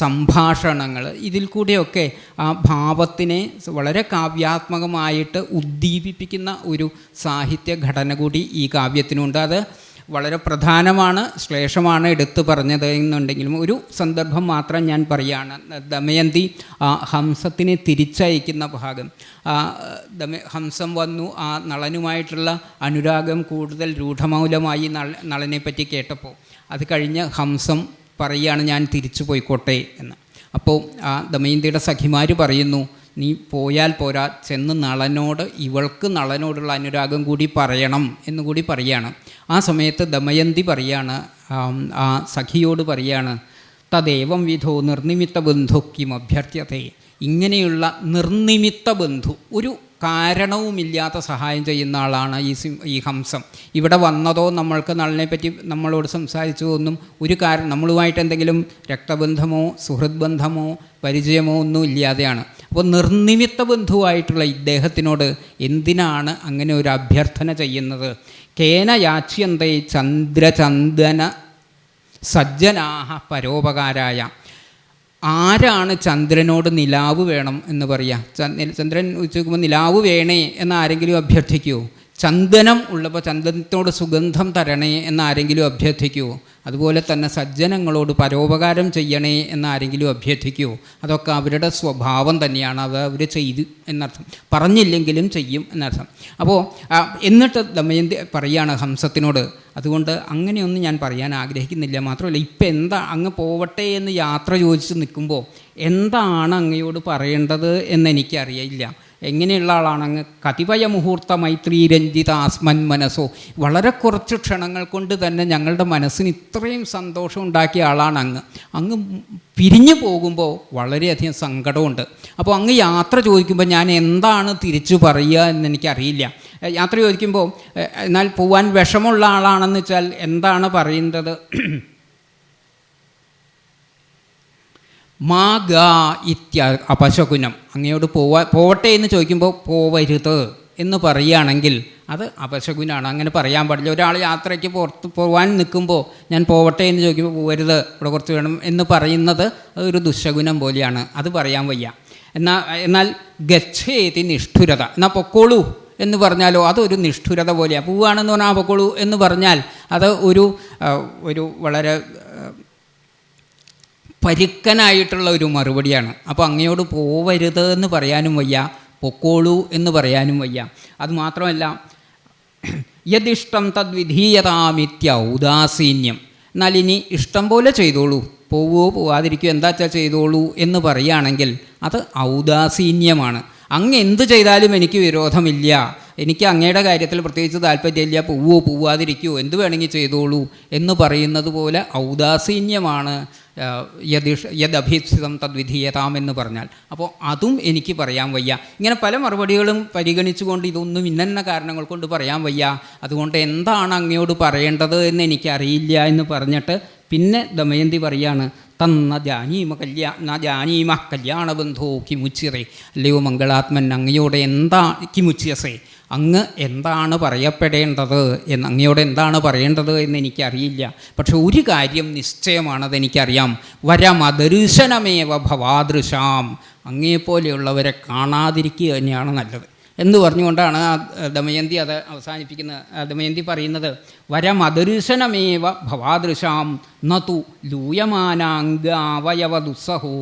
സംഭാഷണങ്ങൾ, ഇതിൽ കൂടെയൊക്കെ ആ ഭാവത്തിനെ വളരെ കാവ്യാത്മകമായിട്ട് ഉദ്ദീപിപ്പിക്കുന്ന ഒരു സാഹിത്യ ഘടന കൂടി ഈ കാവ്യത്തിനുണ്ട്. അത് വളരെ പ്രധാനമാണ്. ശ്ലേഷമാണ് എടുത്തു പറഞ്ഞത് എന്നുണ്ടെങ്കിലും ഒരു സന്ദർഭം മാത്രം ഞാൻ പറയുകയാണ്. ദമയന്തി ഹംസത്തിനെ തിരിച്ചയക്കുന്ന ഭാഗം. ഹംസം വന്നു, ആ നളനുമായിട്ടുള്ള അനുരാഗം കൂടുതൽ രൂഢമൂലമായി നളനെ പറ്റി കേട്ടപ്പോൾ അത് കഴിഞ്ഞ് ഹംസം പറയുകയാണ്, ഞാൻ തിരിച്ചു പോയിക്കോട്ടെ എന്ന്. അപ്പോൾ ആ ദമയന്തിയുടെ സഖിമാർ പറയുന്നു, നീ പോയാൽ പോരാ, ചെന്ന് നളനോട്, ഇവൾക്ക് നളനോടുള്ള അനുരാഗം കൂടി പറയണം എന്നുകൂടി പറയാണ്. ആ സമയത്ത് ദമയന്തി പറയാണ്, ആ സഖിയോട് പറയാണ്, തദേവം വിധോ നിർനിമിത്ത ബന്ധു കിം അഭ്യർത്ഥ്യതേ. ഇങ്ങനെയുള്ള നിർനിമിത്ത ബന്ധു, ഒരു കാരണവുമില്ലാത്ത സഹായം ചെയ്യുന്ന ആളാണ് ഈ ഹംസം. ഇവിടെ വന്നതോ നമ്മൾക്ക് നളിനെ പറ്റി നമ്മളോട് സംസാരിച്ചതോ ഒന്നും ഒരു കാരണം, നമ്മളുമായിട്ട് എന്തെങ്കിലും രക്തബന്ധമോ സുഹൃത് ബന്ധമോ പരിചയമോ ഒന്നും ഇല്ലാതെയാണ്. അപ്പോൾ നിർനിമിത്ത ബന്ധുവായിട്ടുള്ള ഇദ്ദേഹത്തിനോട് എന്തിനാണ് അങ്ങനെ ഒരു അഭ്യർത്ഥന ചെയ്യുന്നത്? കേന യാച്യന്തേ ചന്ദ്രചന്ദന സജ്ജനാഹ പരോപകാരായ. ആരാണ് ചന്ദ്രനോട് നിലാവ് വേണം എന്ന് പറയുക? ചന്ദ്രൻ ഉച്ചയ്ക്കുമ്പോൾ നിലാവ് വേണേ എന്ന് ആരെങ്കിലും അഭ്യർത്ഥിക്കുമോ? ചന്ദനം ഉള്ളപ്പോൾ ചന്ദനത്തോട് സുഗന്ധം തരണേ എന്നാരെങ്കിലും അഭ്യർത്ഥിക്കുമോ? അതുപോലെ തന്നെ സജ്ജനങ്ങളോട് പരോപകാരം ചെയ്യണേ എന്നാരെങ്കിലും അഭ്യർത്ഥിക്കുമോ? അതൊക്കെ അവരുടെ സ്വഭാവം തന്നെയാണ്. അത് അവർ ചെയ്തു എന്നർത്ഥം, പറഞ്ഞില്ലെങ്കിലും ചെയ്യും എന്നർത്ഥം. അപ്പോൾ എന്നിട്ട് ദമയന്തി പറയുകയാണ് ഹംസത്തിനോട്, അതുകൊണ്ട് അങ്ങനെയൊന്നും ഞാൻ പറയാൻ ആഗ്രഹിക്കുന്നില്ല. മാത്രമല്ല ഇപ്പം എന്താ അങ്ങ് പോവട്ടെ എന്ന് യാത്ര ചോദിച്ച് നിൽക്കുമ്പോൾ എന്താണ് അങ്ങയോട് പറയേണ്ടത് എന്നെനിക്കറിയില്ല. എങ്ങനെയുള്ള ആളാണ് അങ്ങ്? കതിപയ മുഹൂർത്ത മൈത്രീ രഞ്ജിത ആസ്മൻ മനസ്സോ. വളരെ കുറച്ച് ക്ഷണങ്ങൾ കൊണ്ട് തന്നെ ഞങ്ങളുടെ മനസ്സിന് ഇത്രയും സന്തോഷം ഉണ്ടാക്കിയ ആളാണ് അങ്ങ്. അങ്ങ് പിരിഞ്ഞു പോകുമ്പോൾ വളരെയധികം സങ്കടമുണ്ട്. അപ്പോൾ അങ്ങ് യാത്ര ചോദിക്കുമ്പോൾ ഞാൻ എന്താണ് തിരിച്ചു പറയുക എന്നെനിക്കറിയില്ല. യാത്ര ചോദിക്കുമ്പോൾ എന്നാൽ പോവാൻ വിഷമമുള്ള ആളാണെന്ന് വെച്ചാൽ എന്താണ് പറയുന്നത്? മാ ഗാ ഇത്യ അപശകുനം. അങ്ങയോട് പോവട്ടെ എന്ന് ചോദിക്കുമ്പോൾ പോവരുത് എന്ന് പറയുകയാണെങ്കിൽ അത് അപശകുനാണ്. അങ്ങനെ പറയാൻ പാടില്ല. ഒരാൾ യാത്രയ്ക്ക് പുറത്ത് പോകാൻ നിൽക്കുമ്പോൾ ഞാൻ പോവട്ടെ എന്ന് ചോദിക്കുമ്പോൾ പോവരുത്, ഇവിടെ കുറച്ച് വേണം എന്ന് പറയുന്നത് അതൊരു ദുശകുനം പോലെയാണ്. അത് പറയാൻ വയ്യ. എന്നാൽ ഗച്ഛേതി നിഷ്ഠുരത, എന്നാൽ പൊക്കോളൂ എന്ന് പറഞ്ഞാലോ അതൊരു നിഷ്ഠുരത പോലെയാണ്. പോവുകയാണെന്ന് പറഞ്ഞാൽ പൊക്കോളൂ എന്ന് പറഞ്ഞാൽ അത് ഒരു വളരെ പരുക്കനായിട്ടുള്ള ഒരു മറുപടിയാണ്. അപ്പോൾ അങ്ങയോട് പോവരുത് എന്ന് പറയാനും വയ്യ, പൊക്കോളൂ എന്ന് പറയാനും വയ്യ. അതുമാത്രമല്ല, യദിഷ്ടം തദ്വിധീയതാമിത്യ ഔദാസീന്യം. എന്നാൽ ഇനി ഇഷ്ടം പോലെ ചെയ്തോളൂ, പോവുകയോ പോവാതിരിക്കുകയോ എന്താ വെച്ചാൽ ചെയ്തോളൂ എന്ന് പറയുകയാണെങ്കിൽ അത് ഔദാസീന്യമാണ്. അങ്ങ് എന്ത് ചെയ്താലും എനിക്ക് വിരോധമില്ല, എനിക്ക് അങ്ങയുടെ കാര്യത്തിൽ പ്രത്യേകിച്ച് താല്പര്യമില്ല, പോവുകയോ പോവാതിരിക്കുകയോ എന്ത് വേണമെങ്കിൽ ചെയ്തോളൂ എന്ന് പറയുന്നത് പോലെ ഔദാസീന്യമാണ് യദഭീപ്സിതം തദ്വിധീയതാം എന്ന് പറഞ്ഞാൽ. അപ്പോൾ അതും എനിക്ക് പറയാൻ വയ്യ. ഇങ്ങനെ പല മറുപടികളും പരിഗണിച്ചുകൊണ്ട് ഇതൊന്നും ഇന്ന കാരണങ്ങൾ കൊണ്ട് പറയാൻ വയ്യ, അതുകൊണ്ട് എന്താണ് അങ്ങയോട് പറയേണ്ടത് എന്ന് എനിക്കറിയില്ല എന്ന് പറഞ്ഞിട്ട് പിന്നെ ദമയന്തി പറയാണ്, തന്ന ജാനീമ കല്യാണബന്ധോ കിമുച്ചിറേ. അല്ലയോ മംഗളാത്മൻ, അങ്ങയോട് എന്താ കിമുച്ചിയസേ, അങ്ങ് എന്താണ് പറയപ്പെടേണ്ടത് എന്ന്, അങ്ങയോട് എന്താണ് പറയേണ്ടത് എന്ന് എനിക്കറിയില്ല. പക്ഷെ ഒരു കാര്യം നിശ്ചയമാണതെനിക്കറിയാം, വരമദർശനമേവ ഭവാദൃശാം. അങ്ങയെപ്പോലെയുള്ളവരെ കാണാതിരിക്കുക തന്നെയാണ് നല്ലത് എന്ന് പറഞ്ഞുകൊണ്ടാണ് ദമയന്തി അത് അവസാനിപ്പിക്കുന്നത്. ദമയന്തി പറയുന്നത്, വരമദർശനമേവ ഭവാദൃശാം നതു ലൂയമാനാംഗാവയവദുസ്സഹോ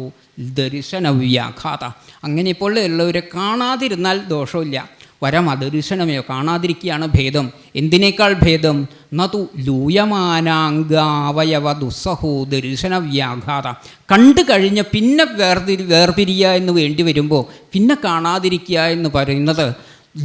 ദർശനവ്യാഘാത. അങ്ങനെ ഇപ്പോൾ ഉള്ളവരെ കാണാതിരുന്നാൽ ദോഷമില്ല. വരമദർശനമേവ, കാണാതിരിക്കുകയാണ് ഭേദം. എന്തിനേക്കാൾ ഭേദം? നതു ലൂയമാനാംഗാവയവദുസ്സഹോ ദർശനവ്യാഘാത. കണ്ടു കഴിഞ്ഞ് പിന്നെ വേർപിരിയുക എന്ന് വേണ്ടി വരുമ്പോൾ പിന്നെ കാണാതിരിക്കുക എന്ന് പറയുന്നത്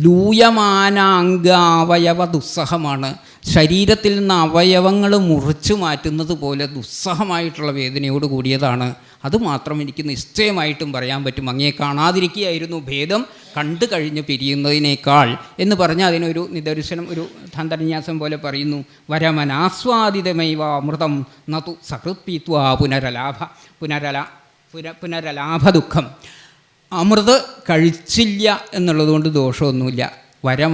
ലൂയമാനാംഗാവയവ ദുസ്സഹമാണ്. ശരീരത്തിൽ നിന്ന് അവയവങ്ങൾ മുറിച്ചു മാറ്റുന്നത് പോലെ ദുസ്സഹമായിട്ടുള്ള വേദനയോട് കൂടിയതാണ്. അതുമാത്രം എനിക്ക് നിശ്ചയമായിട്ടും പറയാൻ പറ്റും, അങ്ങയെ കാണാതിരിക്കുകയായിരുന്നു ഭേദം കണ്ടു കഴിഞ്ഞ് പിരിയുന്നതിനേക്കാൾ എന്ന് പറഞ്ഞാൽ അതിനൊരു നിദർശനം, ഒരു ധാന്തന്യാസം പോലെ പറയുന്നു. വരമനാസ്വാദിതമൈവ അമൃതം നതു സഹൃത്പീത്വാ പുനരലാഭ ദുഃഖം. അമൃത് കഴിച്ചില്ല എന്നുള്ളതുകൊണ്ട് ദോഷമൊന്നുമില്ല. വരം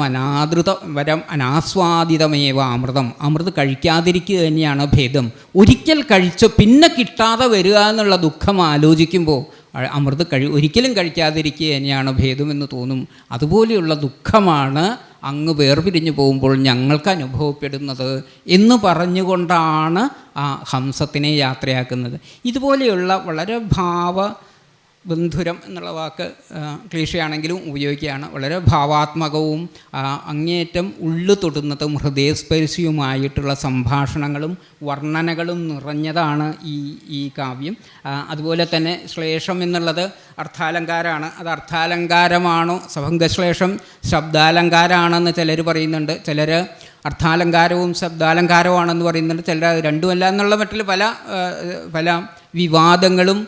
അനാസ്വാദിതമേവ അമൃതം. അമൃത് കഴിക്കാതിരിക്കുക തന്നെയാണ് ഭേദം. ഒരിക്കൽ കഴിച്ച് പിന്നെ കിട്ടാതെ വരിക എന്നുള്ള ദുഃഖം ആലോചിക്കുമ്പോൾ അമൃത് ഒരിക്കലും കഴിക്കാതിരിക്കുക തന്നെയാണ് ഭേദമെന്ന് തോന്നും. അതുപോലെയുള്ള ദുഃഖമാണ് അങ്ങ് വേർപിരിഞ്ഞു പോകുമ്പോൾ ഞങ്ങൾക്ക് അനുഭവപ്പെടുന്നത് എന്ന് പറഞ്ഞുകൊണ്ടാണ് ആ ഹംസത്തിനെ യാത്രയാക്കുന്നത്. ഇതുപോലെയുള്ള വളരെ ബന്ധുരം എന്നുള്ള വാക്ക് ക്ലീശയാണെങ്കിലും ഉപയോഗിക്കുകയാണ്. വളരെ ഭാവാത്മകവും അങ്ങേയറ്റം ഉള്ളു തൊടുന്നതും ഹൃദയസ്പർശിയുമായിട്ടുള്ള സംഭാഷണങ്ങളും വർണ്ണനകളും നിറഞ്ഞതാണ് ഈ കാവ്യം. അതുപോലെ തന്നെ ശ്ലേഷം എന്നുള്ളത് അർത്ഥാലങ്കാരമാണ്. അത് അർത്ഥാലങ്കാരമാണോ, സഭംഗശ്ലേഷം ശബ്ദാലങ്കാരമാണെന്ന് ചിലർ പറയുന്നുണ്ട്. ചിലർ അർത്ഥാലങ്കാരവും ശബ്ദാലങ്കാരവുമാണെന്ന് പറയുന്നുണ്ട്. ചിലർ രണ്ടുമല്ല എന്നുള്ള മട്ടിൽ പല വിവാദങ്ങളും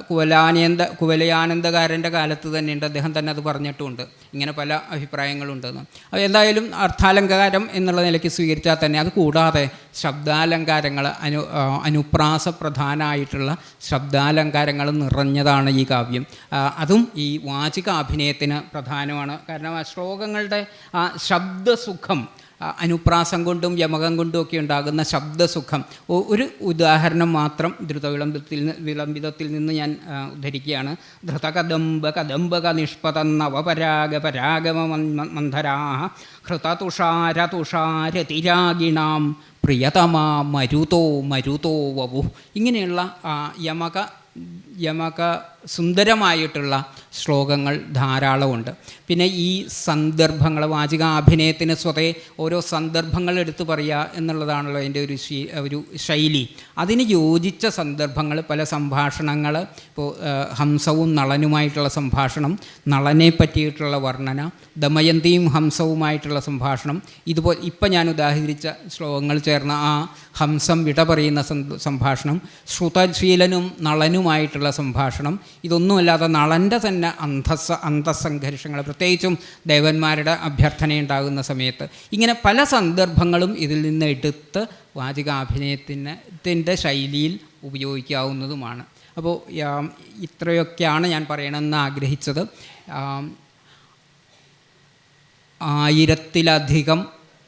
കുവലയാനന്ദകാരൻ്റെ കാലത്ത് തന്നെയുണ്ട്. അദ്ദേഹം തന്നെ അത് പറഞ്ഞിട്ടുമുണ്ട്. ഇങ്ങനെ പല അഭിപ്രായങ്ങളുണ്ടെന്ന്. എന്തായാലും അർത്ഥാലങ്കാരം എന്നുള്ള നിലയ്ക്ക് സ്വീകരിച്ചാൽ തന്നെ, അത് കൂടാതെ ശബ്ദാലങ്കാരങ്ങൾ, അനുപ്രാസപ്രധാനമായിട്ടുള്ള ശബ്ദാലങ്കാരങ്ങൾ നിറഞ്ഞതാണ് ഈ കാവ്യം. അതും ഈ വാചികാഭിനയത്തിന് പ്രധാനമാണ്. കാരണം ആ ശ്ലോകങ്ങളുടെ ആ ശബ്ദസുഖം, അനുപ്രാസം കൊണ്ടും യമകം കൊണ്ടും ഒക്കെ ഉണ്ടാകുന്ന ശബ്ദസുഖം. ഒരു ഉദാഹരണം മാത്രം വിളംബിതത്തിൽ നിന്ന് ഞാൻ ഉദ്ധരിക്കുകയാണ്. ധൃതകദംബക നിഷ്പതന്നവപരാഗപരാഗമന്ധരാ ഹൃതതുഷാരതുഷാരതിരാഗിണാം പ്രിയതമാ മരുതോ വവു. ഇങ്ങനെയുള്ള യമക സുന്ദരമായിട്ടുള്ള ശ്ലോകങ്ങൾ ധാരാളമുണ്ട്. പിന്നെ ഈ സന്ദർഭങ്ങൾ, വാചികാഭിനയത്തിന് സ്വതേ ഓരോ സന്ദർഭങ്ങൾ എടുത്തു പറയുക എന്നുള്ളതാണല്ലോ അതിൻ്റെ ഒരു ശൈലി. അതിന് യോജിച്ച സന്ദർഭങ്ങൾ, പല സംഭാഷണങ്ങൾ. ഇപ്പോൾ ഹംസവും നളനുമായിട്ടുള്ള സംഭാഷണം, നളനെ പറ്റിയിട്ടുള്ള വർണ്ണന, ദമയന്തിയും ഹംസവുമായിട്ടുള്ള സംഭാഷണം, ഇതുപോലെ ഇപ്പം ഞാൻ ഉദാഹരിച്ച ശ്ലോകങ്ങൾ ചേർന്ന ആ ഹംസം വിട പറയുന്ന സംഭാഷണം, ശ്രുതശീലനും നളനുമായിട്ടുള്ള സംഭാഷണം, ഇതൊന്നുമല്ലാതെ നളൻ്റെ തന്നെ അന്തസ്സംഘർഷങ്ങൾ, പ്രത്യേകിച്ചും ദേവന്മാരുടെ അഭ്യർത്ഥനയുണ്ടാകുന്ന സമയത്ത്, ഇങ്ങനെ പല സന്ദർഭങ്ങളും ഇതിൽ നിന്ന് എടുത്ത് വാചികാഭിനയത്തിൻ്റെ ശൈലിയിൽ ഉപയോഗിക്കാവുന്നതുമാണ്. അപ്പോൾ ഇത്രയൊക്കെയാണ് ഞാൻ പറയണമെന്ന് ആഗ്രഹിച്ചത്. 1000-ലധികം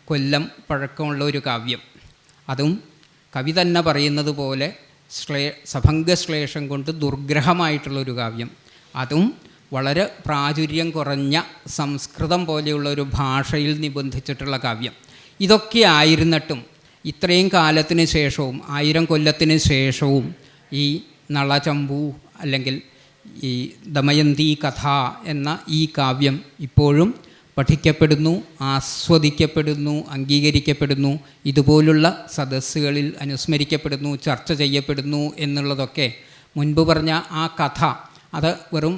കൊല്ലം പഴക്കമുള്ള ഒരു കാവ്യം, അതും കവി തന്നെ പറയുന്നത് പോലെ സഭംഗശ്ലേഷം കൊണ്ട് ദുർഗ്രഹമായിട്ടുള്ളൊരു കാവ്യം, അതും വളരെ പ്രാചുര്യം കുറഞ്ഞ സംസ്കൃതം പോലെയുള്ള ഒരു ഭാഷയിൽ നിബന്ധിച്ചിട്ടുള്ള കാവ്യം. ഇതൊക്കെ ആയിരുന്നിട്ടും ഇത്രയും കാലത്തിന് ശേഷവും 1000 കൊല്ലത്തിന് ശേഷവും ഈ നളചമ്പു അല്ലെങ്കിൽ ഈ ദമയന്തി കഥ എന്ന ഈ കാവ്യം ഇപ്പോഴും പഠിക്കപ്പെടുന്നു, ആസ്വദിക്കപ്പെടുന്നു, അംഗീകരിക്കപ്പെടുന്നു, ഇതുപോലുള്ള സദസ്സുകളിൽ അനുസ്മരിക്കപ്പെടുന്നു, ചർച്ച ചെയ്യപ്പെടുന്നു എന്നുള്ളതൊക്കെ മുൻപ് പറഞ്ഞ ആ കഥ അത് വെറും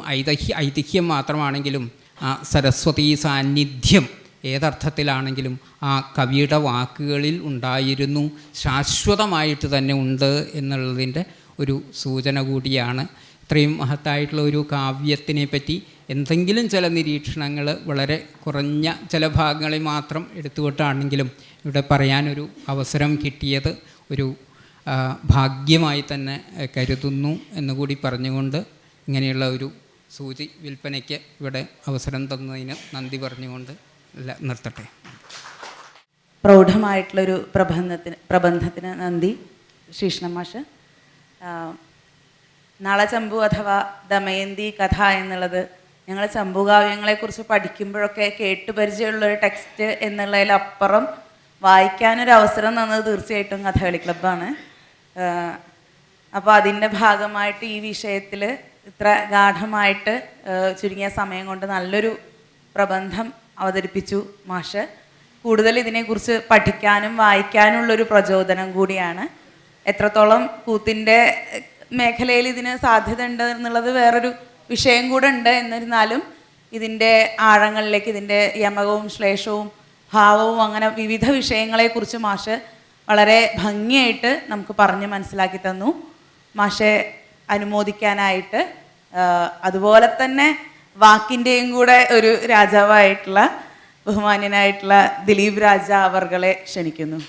ഐതിഹ്യം മാത്രമാണെങ്കിലും ആ സരസ്വതീ സാന്നിധ്യം ഏതർത്ഥത്തിലാണെങ്കിലും ആ കവിയുടെ വാക്കുകളിൽ ഉണ്ടായിരുന്നു, ശാശ്വതമായിട്ട് തന്നെ ഉണ്ട് എന്നുള്ളതിൻ്റെ ഒരു സൂചന കൂടിയാണ്. ഇത്രയും മഹത്തായിട്ടുള്ള ഒരു കാവ്യത്തിനെ പറ്റി എന്തെങ്കിലും ചില നിരീക്ഷണങ്ങൾ വളരെ കുറഞ്ഞ ചില ഭാഗങ്ങളിൽ മാത്രം എടുത്തുകൊണ്ടാണെങ്കിലും ഇവിടെ പറയാനൊരു അവസരം കിട്ടിയത് ഒരു ഭാഗ്യമായി തന്നെ കരുതുന്നു എന്നുകൂടി പറഞ്ഞുകൊണ്ട് ഇങ്ങനെയുള്ള ഒരു സൂചി വിൽപ്പനയ്ക്ക് ഇവിടെ അവസരം തന്നതിന് നന്ദി പറഞ്ഞുകൊണ്ട് നിർത്തട്ടെ. പ്രൗഢമായിട്ടുള്ളൊരു പ്രബന്ധത്തിന് നന്ദി ശ്രീകൃഷ്ണ മാഷ്. നളചമ്പു അഥവാ ദമയന്തി കഥ എന്നുള്ളത് ഞങ്ങൾ ചമ്പുകാവ്യങ്ങളെക്കുറിച്ച് പഠിക്കുമ്പോഴൊക്കെ കേട്ടുപരിചയമുള്ളൊരു ടെക്സ്റ്റ് എന്നുള്ളതിലപ്പുറം വായിക്കാനൊരു അവസരം തന്നത് തീർച്ചയായിട്ടും കഥകളി ക്ലബ്ബാണ്. അപ്പോൾ അതിൻ്റെ ഭാഗമായിട്ട് ഈ വിഷയത്തിൽ ഇത്ര ഗാഠമായിട്ട് ചുരുങ്ങിയ സമയം കൊണ്ട് നല്ലൊരു പ്രബന്ധം അവതരിപ്പിച്ചു മാഷ്. കൂടുതൽ ഇതിനെക്കുറിച്ച് പഠിക്കാനും വായിക്കാനുള്ളൊരു പ്രചോദനം കൂടിയാണ്. എത്രത്തോളം കൂത്തിൻ്റെ മേഖലയിൽ ഇതിന് സാധ്യത ഉണ്ട് എന്നുള്ളത് വേറൊരു വിഷയം കൂടെ ഉണ്ട്. എന്നിരുന്നാലും ഇതിൻ്റെ ആഴങ്ങളിലേക്ക്, ഇതിൻ്റെ യമകവും ശ്ലേഷവും ഭാവവും അങ്ങനെ വിവിധ വിഷയങ്ങളെക്കുറിച്ച് മാഷ് വളരെ ഭംഗിയായിട്ട് നമുക്ക് പറഞ്ഞ് മനസ്സിലാക്കി തന്നു. മാഷെ അനുമോദിക്കാനായിട്ട് അതുപോലെ തന്നെ വാക്കിൻ്റെയും കൂടെ ഒരു രാജാവായിട്ടുള്ള ബഹുമാന്യനായിട്ടുള്ള ദിലീപ് രാജ അവർകളെ ക്ഷണിക്കുന്നു.